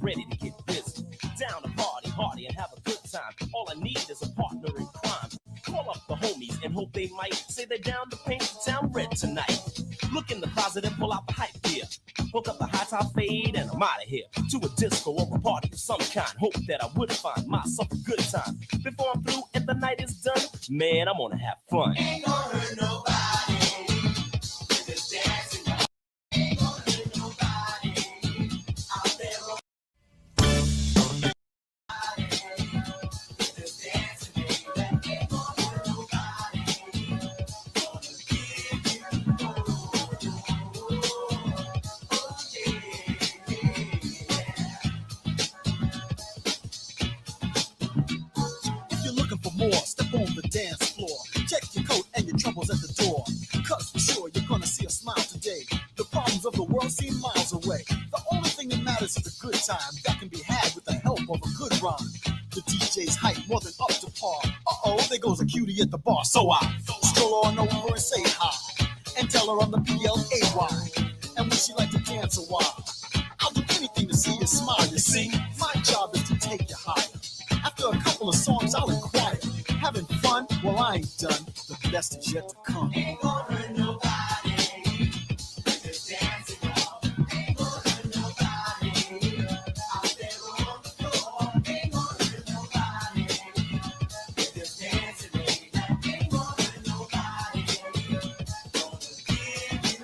Speaker 7: ready to get busy. Down to party and have a good time. All I need is a partner in crime. Call up the homies and hope they might say they're down to paint the town red tonight. Look in the closet and pull out the hype gear. Hook up the high top fade and I'm out of here. To a disco or a party of some kind. Hope that I would find myself a good time. Before I'm through and the night is done, man, I'm gonna have fun.
Speaker 4: Ain't gonna hurt nobody with this dancing. Ain't gonna hurt nobody out there. With this dancing, baby. Ain't gonna hurt nobody. Gonna give you
Speaker 7: If you're looking for more, step on the dance floor. Check your coat and your troubles at the door. Cause for sure you're gonna see a smile today. The problems of the world seem miles away. The only thing that matters is a good time that can be had with the help of a good rhyme. The DJ's hype more than up to par. Uh-oh, there goes a cutie at the bar. So I stroll on over and say hi. And tell her I'm the PLAY. And would she like to dance a while? I'll do anything to see you smile, you see. My job is to take you higher. After a couple of songs, I'll inquire. Having fun? Well, I ain't done. The best is yet to come.
Speaker 4: ain't gonna hurt nobody with this dancing, y'all. Ain't gonna hurt nobody out there on the floor. Ain't gonna hurt nobody with this dancing, baby. Ain't gonna hurt nobody. Gonna give you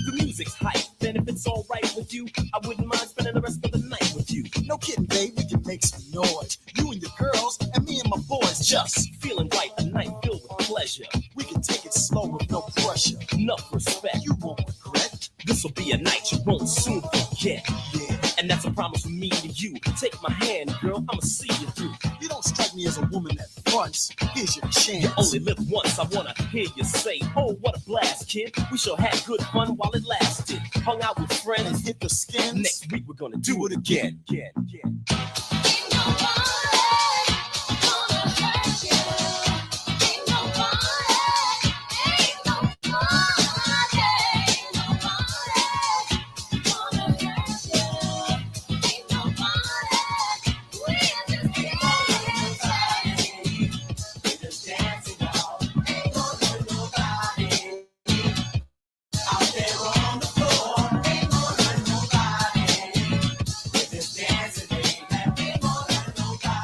Speaker 7: The music's hype, and if it's alright with you, I wouldn't mind spending the rest of the night with you.
Speaker 3: No kidding, babe. We can make some noise. You and your girls, and me and my boys.
Speaker 7: Just feeling right, a night filled with pleasure.
Speaker 3: We can take it slow with no pressure.
Speaker 7: Enough respect.
Speaker 3: You won't regret.
Speaker 7: This'll be a night you won't soon forget.
Speaker 3: Yeah.
Speaker 7: And that's a promise from me to you. Take my hand, girl, I'ma see you through.
Speaker 3: You don't strike me as a woman that fronts. Here's your chance.
Speaker 7: You only live once, I wanna hear you say, oh, what a blast, kid. We sure had good fun while it lasted. Hung out with
Speaker 3: And
Speaker 7: friends.
Speaker 3: hit the skins.
Speaker 7: Next week we're gonna do it again.
Speaker 4: ain't nobody gonna hurt you. Ain't nobody, ain't nobody, ain't nobody gonna hurt you. Ain't nobody, we're just dancing, y'all. Ain't gonna hurt nobody out there on the floor. Ain't gonna hurt nobody with this dancing, baby. Ain't gonna hurt nobody.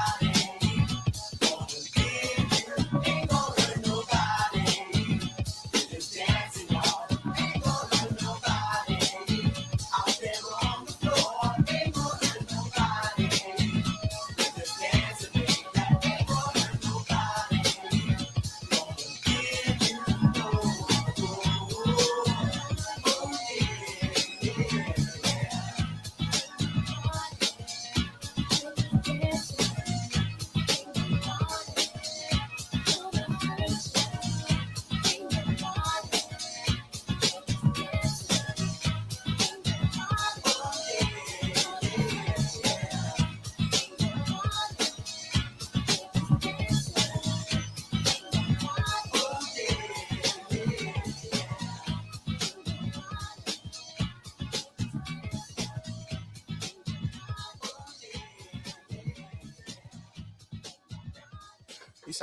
Speaker 1: This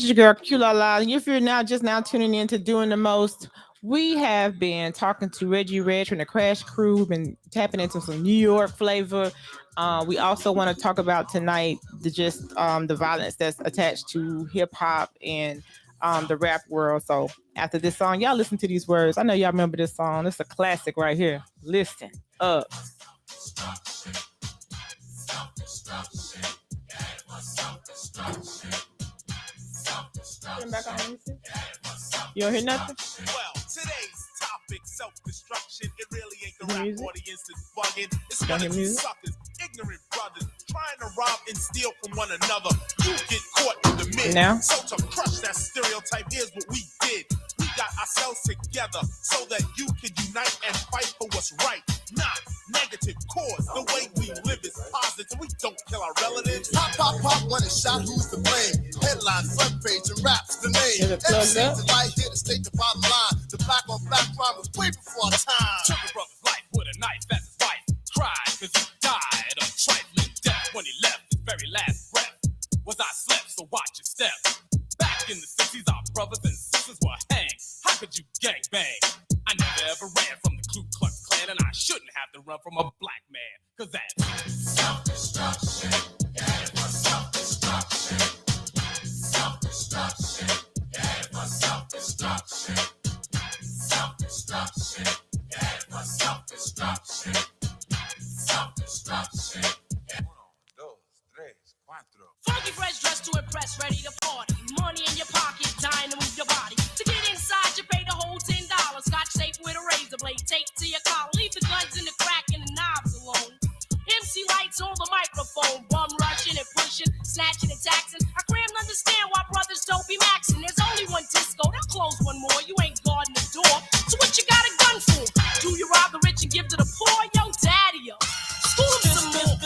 Speaker 1: is your girl Q La La. If you're now tuning in to Doing the Most, we have been talking to Reggie Reg from the Crash Crew, been tapping into some New York flavor. We also want to talk about tonight the violence that's attached to hip hop and the rap world. So after this song, y'all listen to these words. I know y'all remember this song. It's a classic right here. Listen up. Back on, you don't hear nothing?
Speaker 10: Well, today's topic, self-destruction. It really ain't the rap
Speaker 1: music?
Speaker 10: audience that's bugging. It's
Speaker 1: Don't
Speaker 10: one
Speaker 1: hear
Speaker 10: of you
Speaker 1: music?
Speaker 10: suckers, ignorant brothers, trying to rob and steal from one another. You get caught in the mid.
Speaker 1: Now?
Speaker 10: So to crush that stereotype, here's what we did. We got ourselves together so that you can unite and fight for what's right. Not negative cause. The way we live is positive. We don't kill our relatives.
Speaker 3: Pop, pop, pop, when it's shot, who's to blame? Headline, front page, and raps the name.
Speaker 1: Is it plugged up?
Speaker 3: MC's right here to state the bottom line. The black on black crime was way before our time.
Speaker 10: Took a brother's life with a knife as his wife. Cried cause he died of trifling death when he left his very last breath. Was I slept, so watch your step. Back in the 60s, our brothers and sisters were hanged. How could you gangbang? I never ever ran from the Ku Klux Klan, and I shouldn't have to run from a black man, cause that's self-destruction. Yeah, it was self-destruction. Self-destruction. Yeah, it was self-destruction. Self-destruction. Yeah, it was self-destruction. Self-destruction.
Speaker 5: Funky fresh dressed to impress, ready to party. Money in your pocket, dying to move your body. To get inside, you pay the whole $10. Scotch tape with a razor blade, taped to your collar. Leave the guns in the crack and the knobs alone. MC lights on the microphone, bum rushing and pushing, snatching and taxing. I can't understand why brothers don't be maxing. There's only one disco, they'll close one more. You ain't guarding the door, so what you got a gun for? Do you rob the rich and give to the poor? Yo, daddy-o.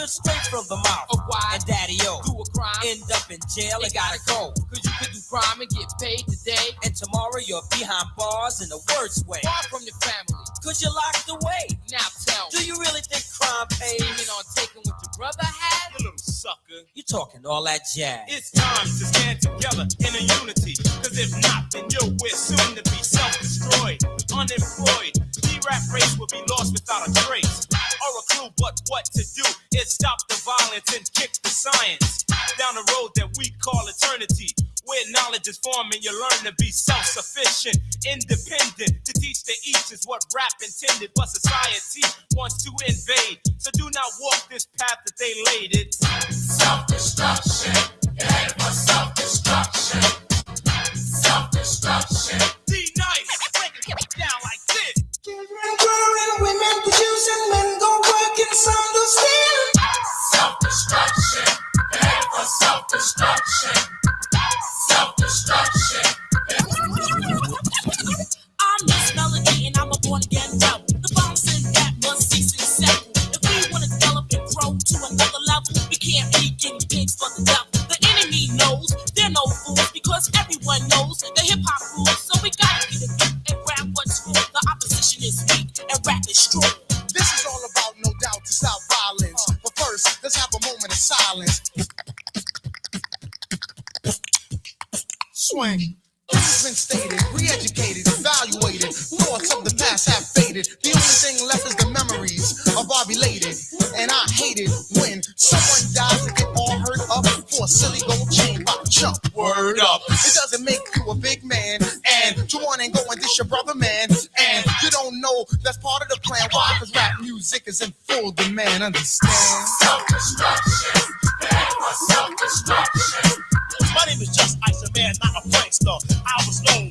Speaker 11: Straight from the mouth
Speaker 5: of why
Speaker 11: and daddy-o
Speaker 5: do a crime,
Speaker 11: end up in jail and gotta go.
Speaker 5: cause you could do crime and get paid today.
Speaker 11: And tomorrow you're behind bars in the worst way.
Speaker 5: Far from your family,
Speaker 11: Cause you're locked away.
Speaker 5: now tell
Speaker 11: Do
Speaker 5: me,
Speaker 11: you really think crime pays?
Speaker 5: scheming on taking what your brother had?
Speaker 10: You little sucker.
Speaker 11: You talking all that jazz.
Speaker 10: It's time to stand together in a unity. Cause if not, then we're soon to be self-destroyed, unemployed. The rap race will be lost without a trace or a clue. But what to do is stop the violence and kick the science down the road that we call eternity, where knowledge is formed and you learn to be self-sufficient, independent. To teach the each is what rap intended, but society wants to invade. So do not walk this path that they laid. It's self-destruction. It ain't but self-destruction. Self-destruction. D-Nice, break it down like this.
Speaker 3: Children growing, women producing, men go working, some do stealing.
Speaker 10: Self-destruction. It ain't but self-destruction. Self-destruction.
Speaker 5: I'm Miss Melody and I'm a born again devil. The bomb says that must cease and settle. If we want to develop and grow to another level, we can't be guinea pigs for the devil. The enemy knows they're no fools because everyone knows the hip hop rules. So we gotta get it and grab what's full. The opposition is weak and rap is strong.
Speaker 3: This is all about, no doubt, to stop violence. But first, let's have a moment of silence. Swing. This has been stated, re-educated, evaluated. Thoughts of the past have faded. The only thing left is the memories of our belated. And I hate it when someone dies to get all hurt up for a silly gold chain by a chump. Word up. It doesn't make you a big man. And you want and go and dish your brother, man. And you don't know that's part of the plan. Why? Because rap music is in full demand. Understand?
Speaker 10: Self-destruction. It ain't but self-destruction.
Speaker 7: My name is Just Ice, a man, not a prankster. I was known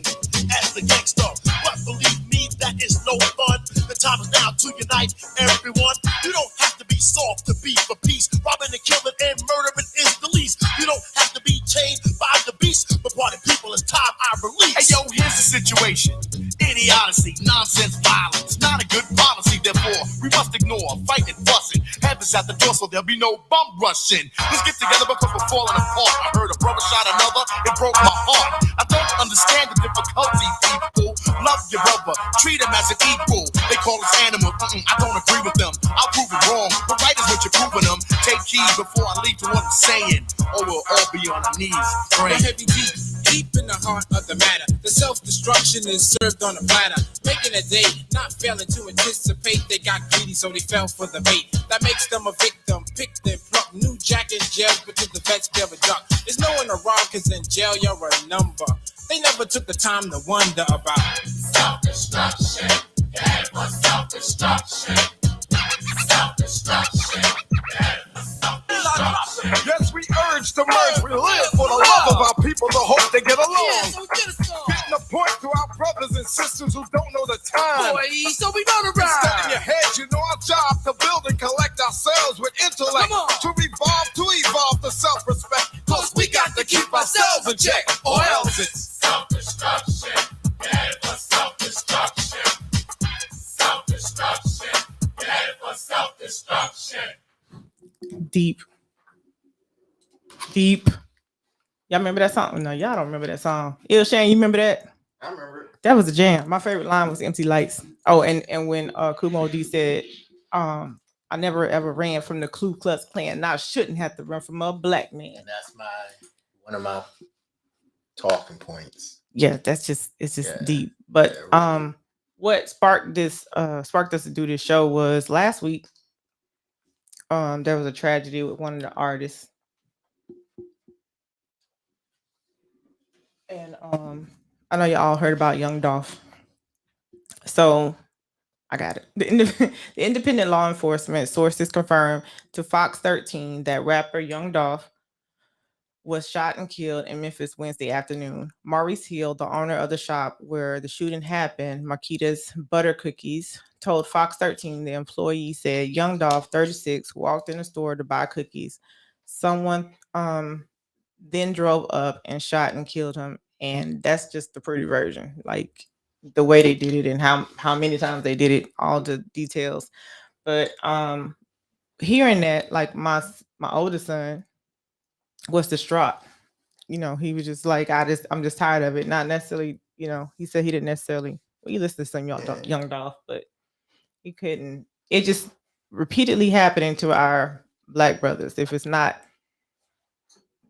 Speaker 7: as the gangster, but believe me, that is no fun. The time is now to unite everyone. You don't have to be soft to be for peace. Robbing and killing and murdering is the least. You don't have to be chained by the beast. But party people, it's time I release.
Speaker 9: Hey yo, here's the situation. Idiocy, nonsense, violence, not a good policy. Therefore, we must ignore fighting, fussing. Heaven's at the door, so there'll be no bum rushing. Let's get together because we're falling apart. I heard a brother shot another, it broke my heart. I don't understand the difficulty, people. Love your brother, treat him as an equal. They call us animals, I don't agree with them. I'll prove it wrong. But right is what you prove helping them take heed before I leave to what I'm saying, or we'll all be on our knees praying.
Speaker 10: Heavy deep in the heart of the matter. The self-destruction is served on a platter, making a date, not failing to anticipate. They got greedy, so they fell for the bait. That makes them a victim, picked and plucked. New jack in jail, but to the vets never duck. There's no one around, cause in jail you're a number. They never took the time to wonder about self-destruction. Yeah, it was self-destruction. Self-destruction.
Speaker 9: Yes, we urge to merge. We live for the love of our people, the hope they get along. Getting a point to our brothers and sisters who don't know the time.
Speaker 10: Boy, so we know the ride.
Speaker 9: Step in your head, you know our job to build and collect ourselves with intellect. To evolve to self-respect. Cause we got to keep ourselves in check, or else it's self-destruction. Yeah, it was self-destruction. Self-destruction. Yeah, it was self-destruction.
Speaker 1: Deep. Y'all remember that song? No, y'all don't remember that song. Shane, you remember that?
Speaker 12: I remember it.
Speaker 1: That was a jam. My favorite line was "Empty Lights." Oh, and when Kumo D said, "I never ever ran from the Ku Klux Klan. Now I shouldn't have to run from a black man."
Speaker 12: And that's one of my talking points.
Speaker 1: Yeah, it's just deep. But
Speaker 12: really.
Speaker 1: What sparked us to do this show was last week. There was a tragedy with one of the artists. And I know you all heard about Young Dolph. So I got it. The independent law enforcement sources confirmed to Fox 13 that rapper Young Dolph was shot and killed in Memphis Wednesday afternoon. Maurice Hill, the owner of the shop where the shooting happened, Marquita's Butter Cookies, told Fox 13 the employee said Young Dolph, 36, walked in the store to buy cookies. Someone then drove up and shot and killed him. And that's just the pretty version. Like the way they did it and how many times they did it, all the details. But hearing that, like my oldest son was distraught. You know, he was just like, I'm just tired of it. Not necessarily, you know, he said he didn't necessarily, well, he listened to some young Dolph, but he couldn't. It just repeatedly happening to our black brothers. If it's not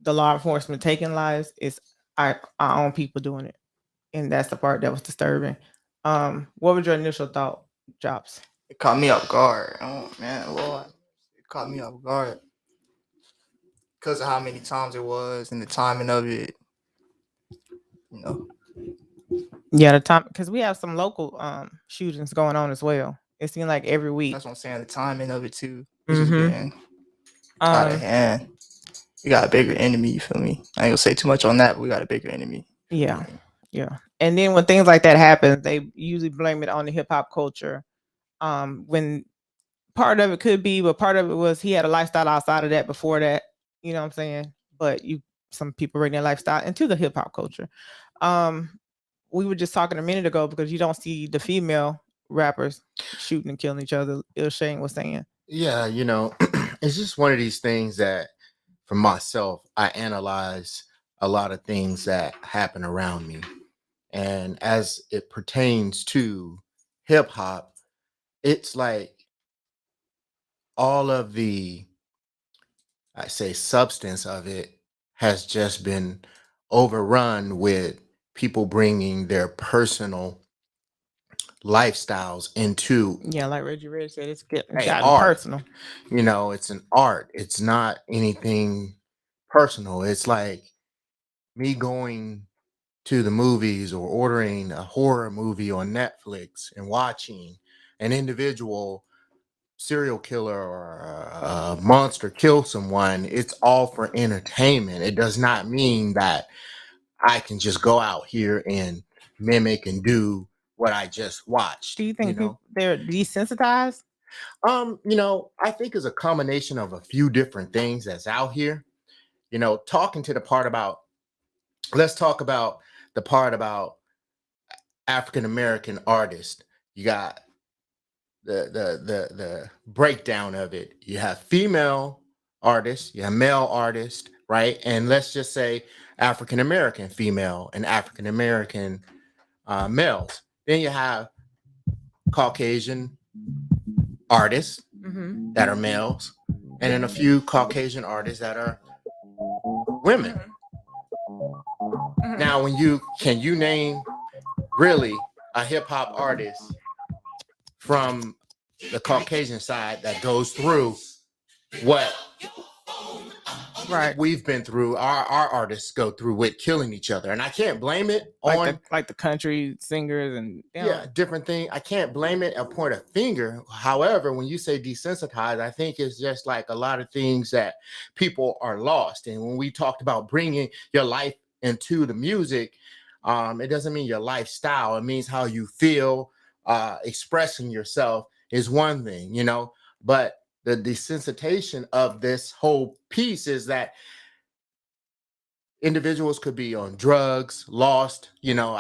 Speaker 1: the law enforcement taking lives, it's our own people doing it. And that's the part that was disturbing. What was your initial thought, Jobs?
Speaker 12: It caught me off guard. Oh man, Lord. It caught me off guard. Because of how many times it was and the timing of it. You know.
Speaker 1: Yeah, the time, because we have some local shootings going on as well. It seemed like every week.
Speaker 12: That's what I'm saying. The timing of it too. It's just getting out of hand. We got a bigger enemy, you feel me? I ain't gonna say too much on that, but we got a bigger enemy.
Speaker 1: Yeah. And then when things like that happen, they usually blame it on the hip hop culture. When part of it could be, but part of it was he had a lifestyle outside of that before that. You know what I'm saying? But some people bring their lifestyle into the hip hop culture. We were just talking a minute ago because you don't see the female rappers shooting and killing each other. Shane was saying.
Speaker 13: Yeah, you know, it's just one of these things that for myself, I analyze a lot of things that happen around me. And as it pertains to hip hop, it's like all of the, I say, substance of it has just been overrun with people bringing their personal lifestyles into
Speaker 1: like Reggie Red said, it's gotten
Speaker 13: art.
Speaker 1: Personal.
Speaker 13: You know, it's an art. It's not anything personal. It's like me going to the movies or ordering a horror movie on Netflix and watching an individual serial killer or a monster kill someone. It's all for entertainment. It does not mean that I can just go out here and mimic and do what I just watched.
Speaker 1: Do you think they're desensitized?
Speaker 13: You know, I think it's a combination of a few different things that's out here. You know, let's talk about the part about African American artists. You got the breakdown of it. You have female artists, you have male artists, right? And let's just say African American female and African American males. Then you have Caucasian artists that are males, and then a few Caucasian artists that are women. Now, when can you name really a hip hop artist from the Caucasian side that goes through what
Speaker 1: Right.
Speaker 13: we've been through, our artists go through with killing each other? And I can't blame it
Speaker 1: Like
Speaker 13: on
Speaker 1: the country singers and
Speaker 13: different thing. I can't blame it and point a finger. However, when you say desensitized, I think it's just like a lot of things that people are lost. And when we talked about bringing your life into the music, it doesn't mean your lifestyle. It means how you feel. Expressing yourself is one thing, you know, but the desensitization of this whole piece is that individuals could be on drugs, lost, you know.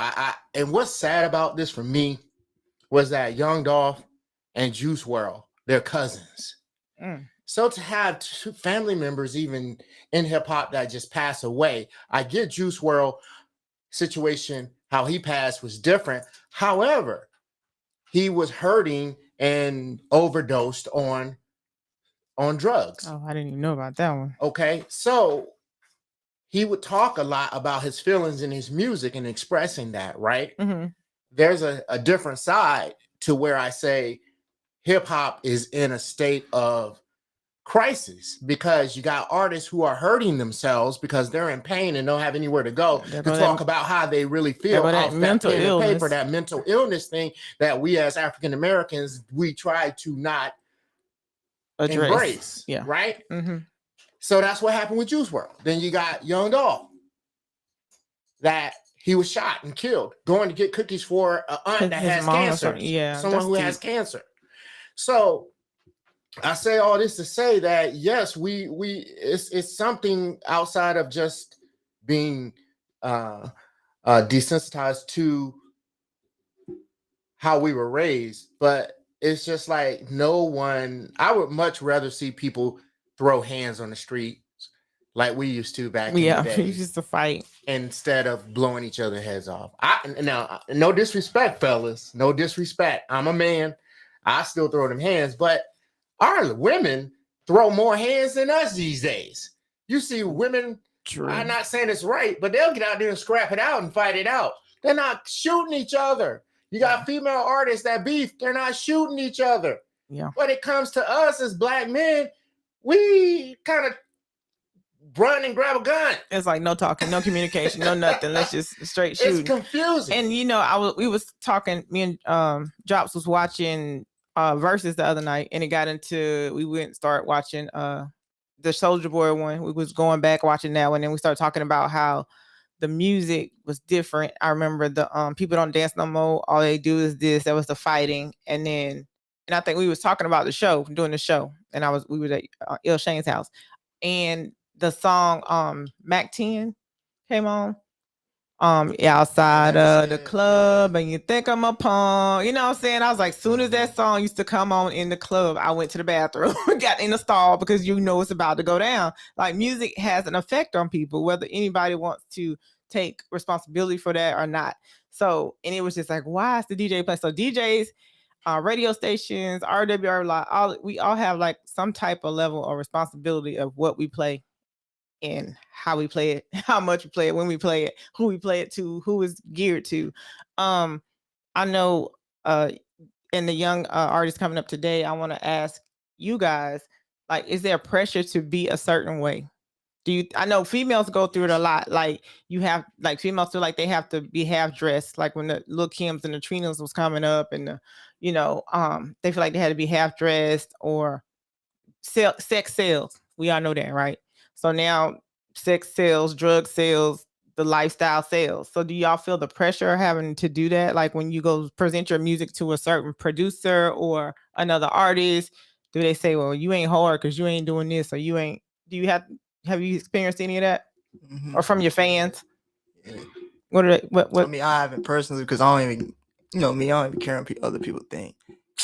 Speaker 13: And what's sad about this for me was that Young Dolph and Juice WRLD, they're cousins. So to have two family members even in hip hop that just pass away, I get Juice WRLD situation, how he passed was different. However, he was hurting and overdosed on drugs.
Speaker 1: Oh, I didn't even know about that one.
Speaker 13: Okay, so he would talk a lot about his feelings in his music and expressing that, right?
Speaker 1: Mm-hmm.
Speaker 13: There's a different side to where I say hip hop is in a state of crisis because you got artists who are hurting themselves because they're in pain and don't have anywhere to go to talk about how they really feel off that
Speaker 1: mental
Speaker 13: pen and
Speaker 1: illness.
Speaker 13: paper, that mental illness thing that we as African Americans, we try to not embrace, right?
Speaker 1: Mm-hmm.
Speaker 13: So that's what happened with Juice WRLD. Then you got Young Dolph, that he was shot and killed going to get cookies for an aunt that has cancer. Someone who has cancer. So I say all this to say that yes, it's something outside of just being desensitized to how we were raised, but it's just like I would much rather see people throw hands on the street like we used to back in the day.
Speaker 1: We used to fight
Speaker 13: instead of blowing each other's heads off. Now, no disrespect, fellas. No disrespect. I'm a man. I still throw them hands, but our women throw more hands than us these days. You see women, I'm not saying it's right, but they'll get out there and scrap it out and fight it out. They're not shooting each other. You got female artists that beef, they're not shooting each other.
Speaker 1: Yeah.
Speaker 13: When it comes to us as black men, we kind of run and grab a gun.
Speaker 1: It's like no talking, no communication, no nothing. Let's just straight shoot.
Speaker 13: It's confusing.
Speaker 1: And you know, we was talking, me and Drops was watching Versus the other night, and it got into, we went and start watching the Soldier Boy one. We was going back watching that one, and we started talking about how the music was different. I remember the people don't dance no more. All they do is this. That was the fighting, and I think we was talking about the show, doing the show, and we were at Il Shane's house, and the song Mac 10 came on. Outside of the club, and you think I'm a punk, you know what I'm saying? I was like, soon as that song used to come on in the club, I went to the bathroom, got in the stall, because you know it's about to go down. Like, music has an effect on people, whether anybody wants to take responsibility for that or not. So, and it was just like, why is the DJ playing? So DJs, radio stations, RWR, we all have like some type of level of responsibility of what we play and how we play it, how much we play it, when we play it, who we play it to, who is geared to. I know in the young artists coming up today, I want to ask you guys, like, is there pressure to be a certain way? I know females go through it a lot. Like, you have, like, females feel like they have to be half dressed. Like when the Lil Kims and the Trinas was coming up, and they feel like they had to be half dressed, or sex sales. We all know that, right? So now sex sales, drug sales, the lifestyle sales. So do y'all feel the pressure of having to do that? Like when you go present your music to a certain producer or another artist, do they say, well, you ain't hard because you ain't doing this, or you ain't, have you experienced any of that? Mm-hmm. Or from your fans?
Speaker 12: Yeah.
Speaker 1: What
Speaker 12: I mean, I haven't personally, because I don't even, I don't even care what other people think.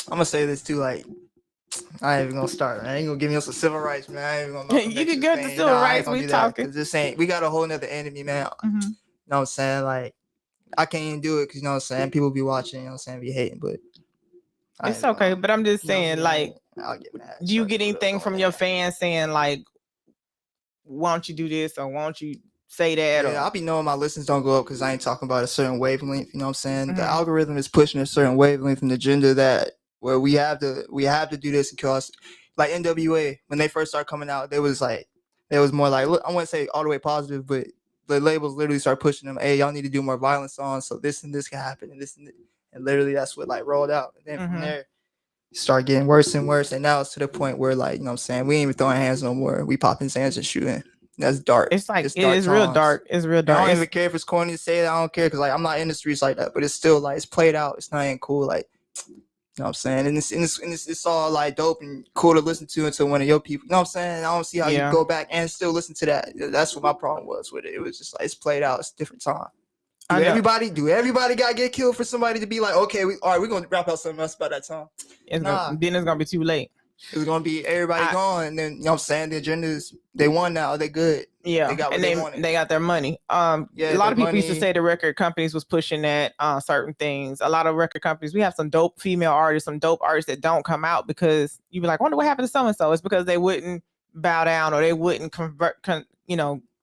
Speaker 12: I'm going to say this too, like, I ain't even gonna start. I ain't gonna give me some civil rights, man. I ain't gonna.
Speaker 1: You can get the civil rights. We talking.
Speaker 12: Just saying, we got a whole nother enemy, man.
Speaker 1: Mm-hmm.
Speaker 12: You know what I'm saying? Like, I can't even do it because you know what I'm saying. People be watching, you know what I'm saying, be hating, but
Speaker 1: it's okay. But I'm just saying, like,
Speaker 12: I'll get mad.
Speaker 1: Do you
Speaker 12: Start
Speaker 1: get
Speaker 12: getting real
Speaker 1: anything from
Speaker 12: going
Speaker 1: your
Speaker 12: there.
Speaker 1: fans saying like, "Why don't you do this?" or "Why don't you say that?"
Speaker 12: Yeah,
Speaker 1: or
Speaker 12: I'll be knowing my listens don't go up because I ain't talking about a certain wavelength. You know what I'm saying? The
Speaker 1: Mhm.
Speaker 12: algorithm is pushing a certain wavelength and agenda that where we have to do this because like NWA when they first started coming out, they was more like look, I wouldn't say all the way positive, but the labels literally start pushing them. Hey, y'all need to do more violent songs so this and this can happen and this and literally that's what like rolled out. And then from
Speaker 1: Mhm.
Speaker 12: there start getting worse and worse. And now it's to the point where like, you know what I'm saying, we ain't even throwing hands no more. We popping sands and shooting. That's dark.
Speaker 1: It's like
Speaker 12: It's
Speaker 1: it
Speaker 12: dark
Speaker 1: is real
Speaker 12: times.
Speaker 1: dark. It's real
Speaker 12: And I
Speaker 1: dark.
Speaker 12: don't even
Speaker 1: It's,
Speaker 12: care if it's corny to say that. I don't care because like I'm not in the streets like that, but it's still like it's played out. It's not even cool. Like you know what I'm saying? And it's all like dope and cool to listen to until one of your people. You know what I'm saying? I don't see how you
Speaker 1: yeah.
Speaker 12: go back and still listen to that. That's what my problem was with it. It was just like it's played out. It's a different time.
Speaker 1: I know.
Speaker 12: Do everybody gotta get killed for somebody to be like, okay, all right, we're gonna rap out something else about that time.
Speaker 1: It's
Speaker 12: Nah.
Speaker 1: gonna then it's gonna be too late.
Speaker 12: It's gonna be everybody
Speaker 1: I-
Speaker 12: gone, and then you know what I'm saying the agendas they won now, they good.
Speaker 1: Yeah,
Speaker 12: They got what
Speaker 1: and
Speaker 12: they wanted.
Speaker 1: they got their money.
Speaker 12: Yeah,
Speaker 1: A lot
Speaker 12: their
Speaker 1: of people used to
Speaker 12: money.
Speaker 1: say the record companies was pushing that certain things. A lot of record companies, we have some dope female artists, some dope artists that don't come out because you be like, wonder what happened to so and so. It's because they wouldn't bow down or they wouldn't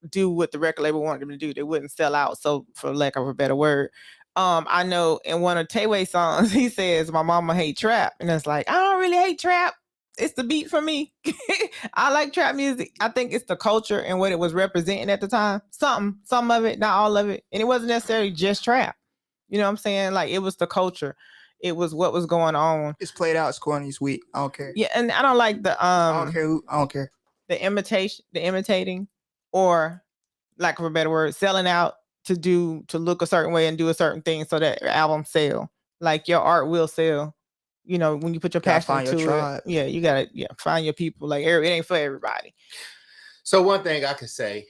Speaker 1: do what the record label wanted them to do. They wouldn't sell out. So for lack of a better word. I know in one of Tayway songs, he says, "My mama hate trap," and it's like I don't really hate trap. It's the beat for me. I like trap music. I think it's the culture and what it was representing at the time. Some of it, not all of it. And it wasn't necessarily just trap. You know what I'm saying? Like it was the culture. It was what was going on.
Speaker 12: It's played out. It's corny. It's weak. I don't care.
Speaker 1: Yeah, and I don't like the
Speaker 12: I don't care. I don't care.
Speaker 1: the imitating, or lack of a better word, selling out to look a certain way and do a certain thing so that your album sell. Like your art will sell. You know, when you put your
Speaker 12: Gotta
Speaker 1: passion
Speaker 12: find your
Speaker 1: into it,
Speaker 12: tribe.
Speaker 1: yeah, you gotta find your people. Like it ain't for everybody.
Speaker 13: So one thing I could say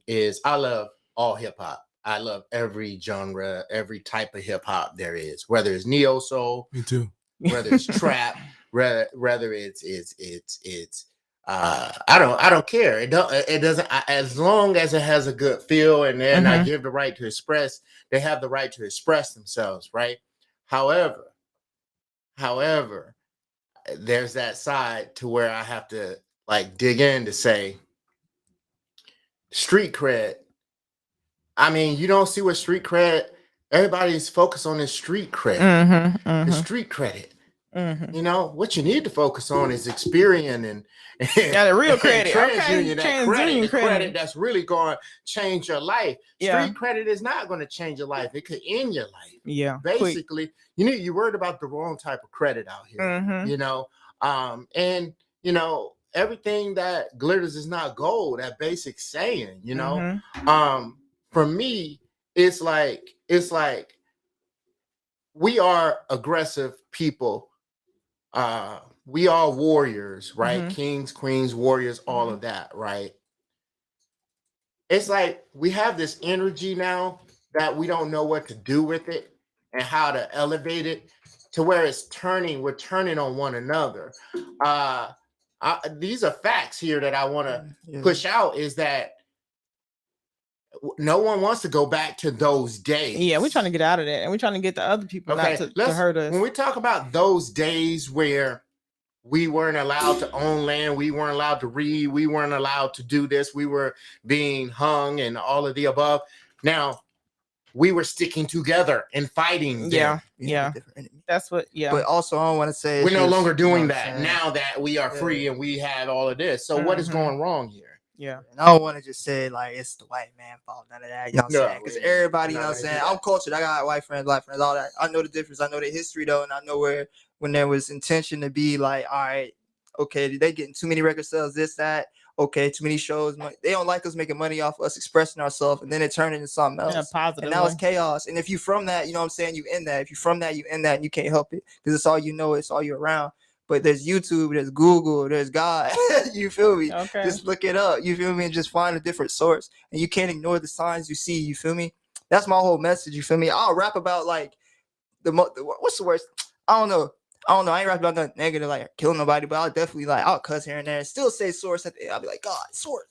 Speaker 13: is I love all hip hop. I love every genre, every type of hip hop there is, whether it's neo soul,
Speaker 9: Me too.
Speaker 13: whether it's trap, whether it's I don't care. It doesn't as long as it has a good feel and then I give the right to express. They have the right to express themselves, right? However, there's that side to where I have to like dig in to say street cred. I mean, you don't see what street cred. Everybody's focused on this street cred, the street credit. You know what you need to focus on is Experian and
Speaker 1: Yeah, the real credit.
Speaker 13: TransUnion,
Speaker 1: Okay,
Speaker 13: that
Speaker 1: TransUnion
Speaker 13: credit that's really going to change your life.
Speaker 1: Yeah.
Speaker 13: Street credit is not going to change your life. It could end your life.
Speaker 1: Yeah,
Speaker 13: Basically, you're worried about the wrong type of credit out here. You know, and you know everything that glitters is not gold. That basic saying. You know, for me, it's like we are aggressive people. We are warriors, right? Kings, queens, warriors, all of that, right? It's like we have this energy now that we don't know what to do with it and how to elevate it to where we're turning on one another. These are facts here that I want to push out is that no one wants to go back to those days.
Speaker 1: Yeah, we're trying to get out of that, and we're trying to get the other people not to hurt us.
Speaker 13: When we talk about those days where we weren't allowed to own land, we weren't allowed to read, we weren't allowed to do this, we were being hung and all of the above. Now, we were sticking together and fighting.
Speaker 1: Yeah, that's what. Yeah,
Speaker 12: but also I don't want to say
Speaker 13: we're no longer doing that now that we are free and we have all of this. So what is going wrong here?
Speaker 1: Yeah,
Speaker 12: and I don't want to just say like it's the white man fault, none of that. You know what I'm saying? Because everybody, you know what I'm saying. I'm cultured. I got white friends, black friends, all that. I know the difference. I know the history though, and I know where when there was intention to be like, all right, okay, they getting too many record sales, this, that. Okay, too many shows. They don't like us making money off us expressing ourselves, and then it turned into something else.
Speaker 1: Yeah, positive.
Speaker 12: And now it's chaos. And if you from that, you know what I'm saying, you in that. If you from that, you in that, and you can't help it because it's all you know. It's all you around. But there's YouTube, there's Google, there's God. You feel me?
Speaker 1: Okay.
Speaker 12: Just look it up. You feel me? And just find a different source. And you can't ignore the signs you see. You feel me? That's my whole message. You feel me? I'll rap about like what's the worst? I don't know. I ain't rap about nothing negative, like killing nobody, but I'll definitely I'll cuss here and there and still say source at the end. I'll be like, God, source.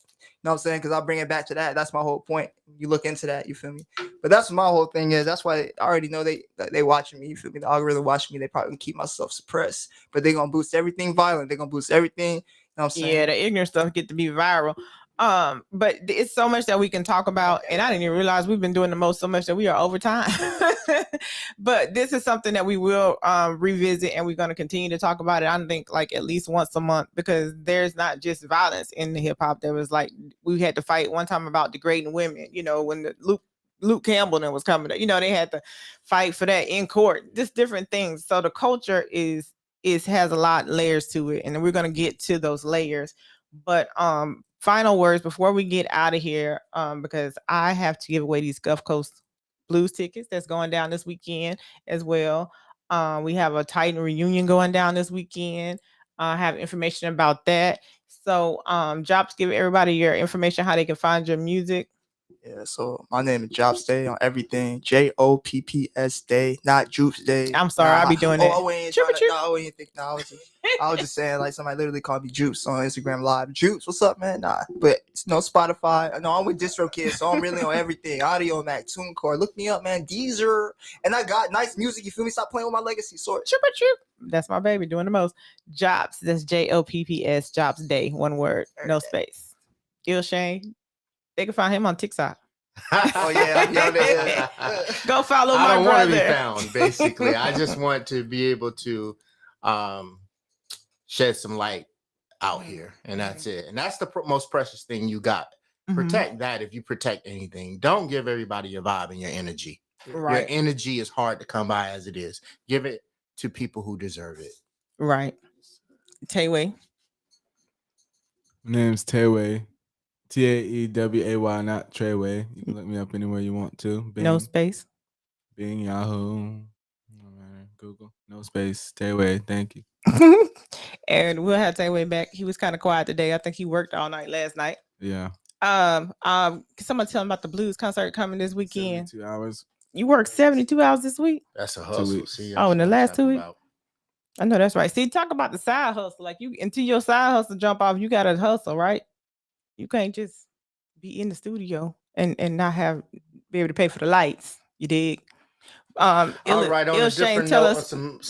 Speaker 12: know what I'm saying? Because I'll bring it back to that. That's my whole point. You look into that, you feel me? But that's what my whole thing is. That's why I already know they watching me, you feel me? The algorithm watching me, they probably gonna keep myself suppressed. But they're gonna boost everything violent. They're gonna boost everything. You know what I'm saying?
Speaker 1: Yeah, the ignorant stuff get to be viral. But it's so much that we can talk about, and I didn't even realize we've been doing the most so much that we are over time. But this is something that we will revisit, and we're going to continue to talk about it. I think like at least once a month, because there's not just violence in the hip hop. There was like we had to fight one time about degrading women. You know, when the Luke Campbell then was coming, you know, they had to fight for that in court. Just different things. So the culture is has a lot layers to it, and we're going to get to those layers. But final words before we get out of here, because I have to give away these Gulf Coast Blues tickets that's going down this weekend as well. We have a Titan reunion going down this weekend. I have information about that. So Jobs, give everybody your information, how they can find your music.
Speaker 12: Yeah, so my name is Jobs Day on everything. JOPPS Day, not Joops Day.
Speaker 1: I'm sorry, I'll be doing that.
Speaker 12: I was just saying, like, somebody literally called me Juice on Instagram Live. Juice, what's up, man? Nah, but it's no Spotify. No, I'm with DistroKid, so I'm really on everything. Audio Mac, TuneCore. Look me up, man. Deezer. And I got nice music. You feel me? Stop playing with my legacy. Sorry.
Speaker 1: That's my baby doing the most. Jobs, that's JOPPS, Jobs Day, one word, no space. Ill Shane, they can find him on TikTok.
Speaker 12: Oh yeah,
Speaker 1: go follow
Speaker 13: I
Speaker 1: my
Speaker 13: don't
Speaker 1: brother.
Speaker 13: want to be found. Basically, I just want to be able to shed some light out here, and that's it. And that's the most precious thing you got. Protect that. If you protect anything, don't give everybody your vibe and your energy. Right. Your energy is hard to come by as it is. Give it to people who deserve it.
Speaker 1: Right. Tayway.
Speaker 14: My name's Tayway. TAEWAY, not Treyway. You can look me up anywhere you want to. Bing,
Speaker 1: no space.
Speaker 14: Bing, Yahoo, Google. No space. Tayway. Thank you.
Speaker 1: And we'll have Tayway back. He was kind of quiet today. I think he worked all night last night.
Speaker 14: Yeah.
Speaker 1: Can someone tell him about the blues concert coming this weekend?
Speaker 14: 72 hours.
Speaker 1: You worked 72 hours this week?
Speaker 13: That's a hustle. See,
Speaker 1: in the last 2 weeks? I know that's right. See, talk about the side hustle. Like you, until your side hustle jump off, you gotta hustle, right? You can't just be in the studio and not be able to pay for the lights. You dig?
Speaker 13: All right, on a different note, some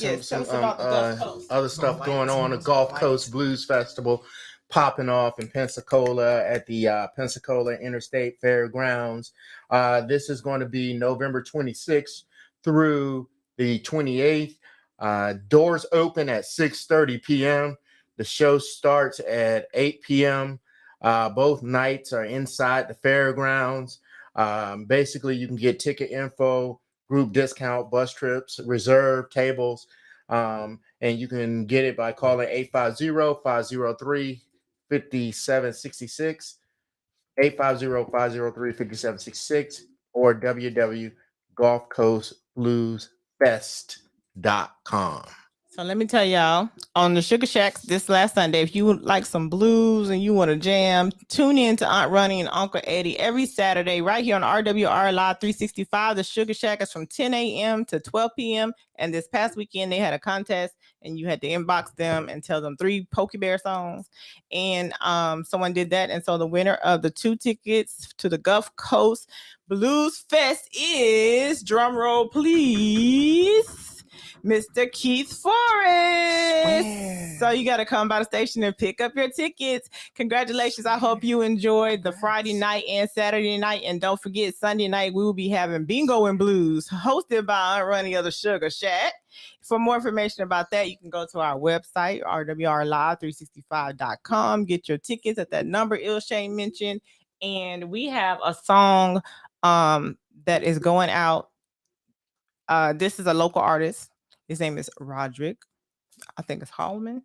Speaker 13: other stuff going on. The Gulf Coast Blues Festival popping off in Pensacola at the Pensacola Interstate Fairgrounds. This is going to be November 26th through the 28th. Doors open at 6:30 p.m. The show starts at 8 p.m. Both nights are inside the fairgrounds. Basically, you can get ticket info, group discount, bus trips, reserve tables, and you can get it by calling 850-503-5766, 850-503-5766, or www.gulfcoastbluesfest.com.
Speaker 1: So let me tell y'all, on the Sugar Shacks this last Sunday, if you would like some blues and you want to jam, tune in to Aunt Ronnie and Uncle Eddie every Saturday right here on RWR Live 365. The Sugar Shack is from 10 a.m. to 12 p.m. And this past weekend, they had a contest, and you had to inbox them and tell them 3 Pokey Bear songs. And someone did that. And so the winner of the 2 tickets to the Gulf Coast Blues Fest is, drum roll please, Mr. Keith Forrest. So you got to come by the station and pick up your tickets. Congratulations. I hope you enjoyed the Friday night and Saturday night. And don't forget, Sunday night, we will be having Bingo and Blues hosted by Aunt Ronnie of the Sugar Shack. For more information about that, you can go to our website, rwrlive365.com. Get your tickets at that number Ilshane mentioned. And we have a song that is going out. This is a local artist. His name is Roderick. I think it's Hallman.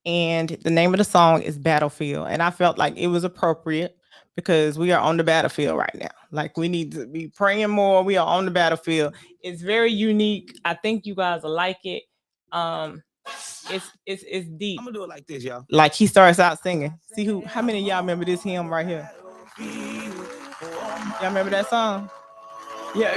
Speaker 1: And the name of the song is Battlefield. And I felt like it was appropriate because we are on the battlefield right now. Like, we need to be praying more. We are on the battlefield. It's very unique. I think you guys will like it. It's deep.
Speaker 15: I'm gonna do it like this, y'all.
Speaker 1: Like, he starts out singing. See how many of y'all remember this hymn right here? Y'all remember that song? Yeah,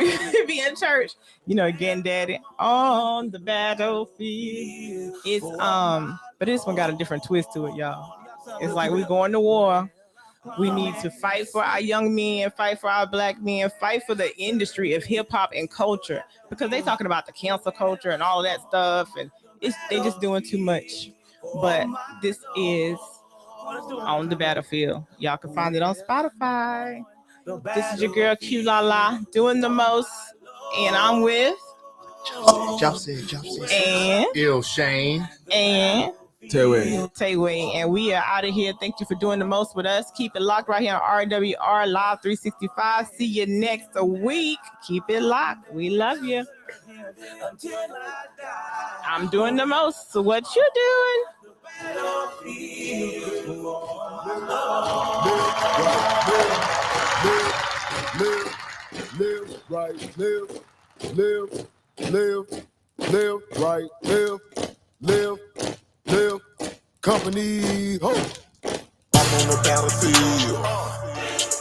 Speaker 1: be in church, getting daddy on the battlefield. It's but this one got a different twist to it, y'all. It's like we going to war We need to fight for our young men, fight for our black men, fight for the industry of hip hop and culture because they talking about the cancel culture and all of that stuff, and they just doing too much. But this is On the Battlefield. Y'all can find it on Spotify. This is your girl Q La La doing the most, and I'm with and
Speaker 13: Ill Shane.
Speaker 1: and
Speaker 14: Tayway.
Speaker 1: Tayway, and we are out of here. Thank you for doing the most with us. Keep it locked right here on RWR Live 365. See you next week. Keep it locked. We love you. I'm doing the most. So what you doing?
Speaker 15: Live right, live right, live, company, ho. I'm on the battlefield.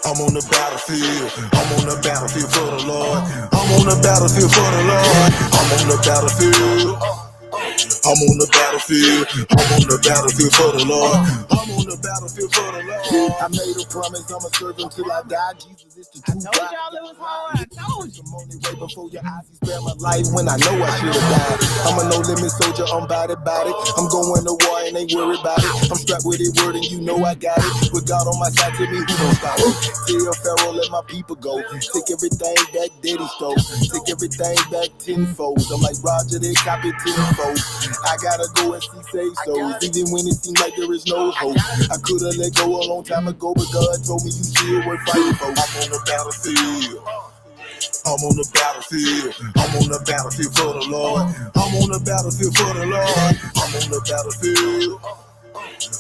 Speaker 15: I'm on the battlefield. I'm on the battlefield for the Lord. I'm on the battlefield for the Lord. I'm on the battlefield. I'm on the battlefield. I'm on the battlefield for the Lord. I'm on the battlefield for the Lord. I made a promise I'ma serve him till I die. Jesus is the truth.
Speaker 1: I told y'all it was hard. I told you.
Speaker 15: Right before your eyes, he spared my life when I know I should have died. I'm a no limit soldier, I'm bout it. I'm going to war and ain't worried about it. I'm strapped with it word and you know I got it. With God on my side, tell me who gon' stop it. Tell Pharaoh, let my people go. Take everything back, daddy stole. Take everything back tenfold. I'm like Roger, they copy tenfold. I gotta go and see save souls, even when it seems like there is no hope. I could've let go a long time ago, but God told me you still worth fighting for. I'm on the battlefield. I'm on the battlefield. I'm on the battlefield for the Lord. I'm on the battlefield for the Lord. I'm on the battlefield.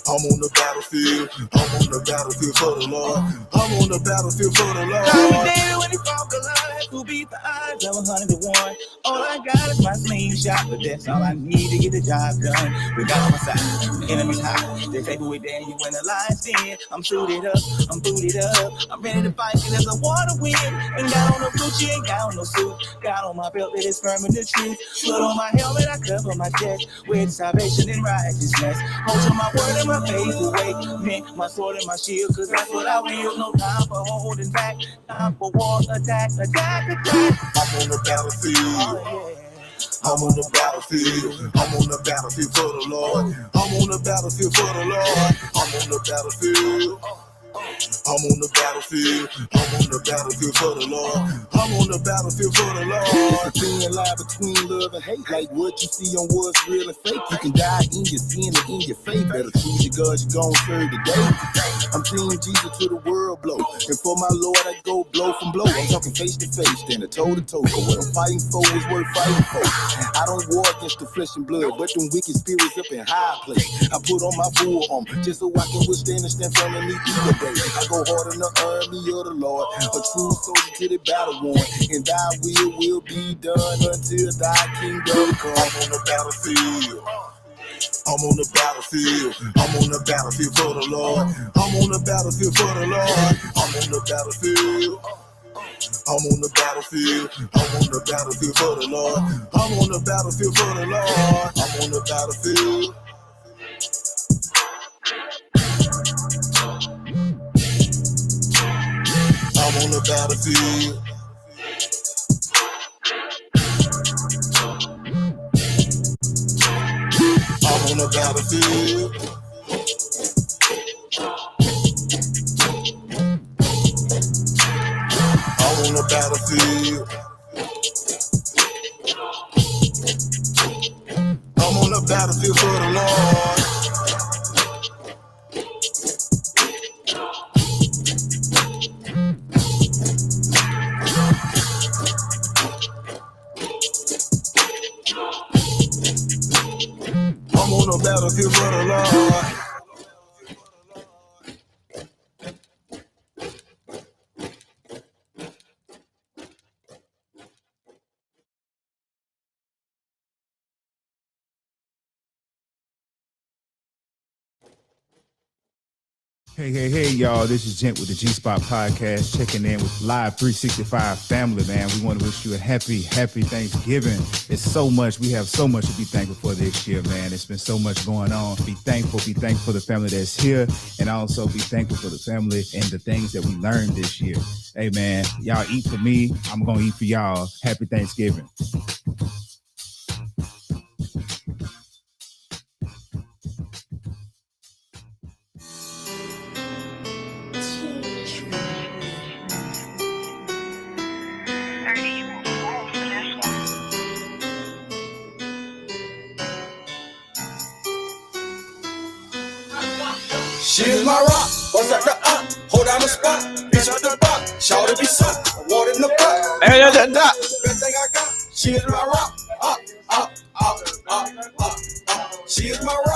Speaker 15: I'm on the battlefield. I'm on the battlefield for the Lord. I'm on the battlefield for the Lord.
Speaker 16: David when he fought Goliath, who beat the odds of 100 to 1. All I got is my slingshot, but that's all I need to get the job done. We got on my side, the enemy's hot. They say we Daniel when the lion's den. I'm suited up, I'm booted up. I'm ready to fight cause there's a water wind. Ain't got on no Gucci, ain't got on no suit. Got on my belt that is firm in the truth. Put on my helmet, I cover my chest with salvation and righteousness. Hold to my word and my faith away. Meant my sword and my shield, cause that's what I will. No time for holding back. Time for war, attack. I'm
Speaker 15: on the battlefield. I'm on the battlefield. I'm on the battlefield for the Lord. I'm on the battlefield for the Lord. I'm on the battlefield. I'm on the battlefield. I'm on the battlefield for the Lord. I'm on the battlefield for the Lord. It's a thin line between love and hate. Like what you see on what's real and fake. You can die in your sin and in your faith. Better choose your God, you gon' serve today. I'm team Jesus to the world blow. And for my Lord, I go blow from blow. I'm talking face to face, standing toe to toe. For what I'm fighting for is worth fighting for. I don't war against the flesh and blood, but them wicked spirits up in high place. I put on my full arm just so I can withstand and stand firm and meet either day. I go hard in the army of the Lord, a true soldier to the battle worn, and thy will be done until thy kingdom come. I'm on the battlefield. I'm on the battlefield. I'm on the battlefield for the Lord. I'm on the battlefield for the Lord. I'm on the battlefield. I'm on the battlefield. I'm on the battlefield for the Lord. I'm on the battlefield for the Lord. I'm on the battlefield. I'm on the battlefield. I'm on the battlefield. I'm on the battlefield. I'm on the battlefield for the Lord. I'm on the battlefield for the Lord.
Speaker 17: Hey, y'all. This is Gent with the G Spot Podcast, checking in with Live 365 family, man. We want to wish you a happy Thanksgiving. It's so much. We have so much to be thankful for this year, man. It's been so much going on. Be thankful for the family that's here, and also be thankful for the family and the things that we learned this year. Hey, man, y'all eat for me. I'm going to eat for y'all. Happy Thanksgiving.
Speaker 18: She is my rock, what's at the hold down the spot, bitch out the box, shout to be sucked, water in the pot, best thing I got, she is my rock,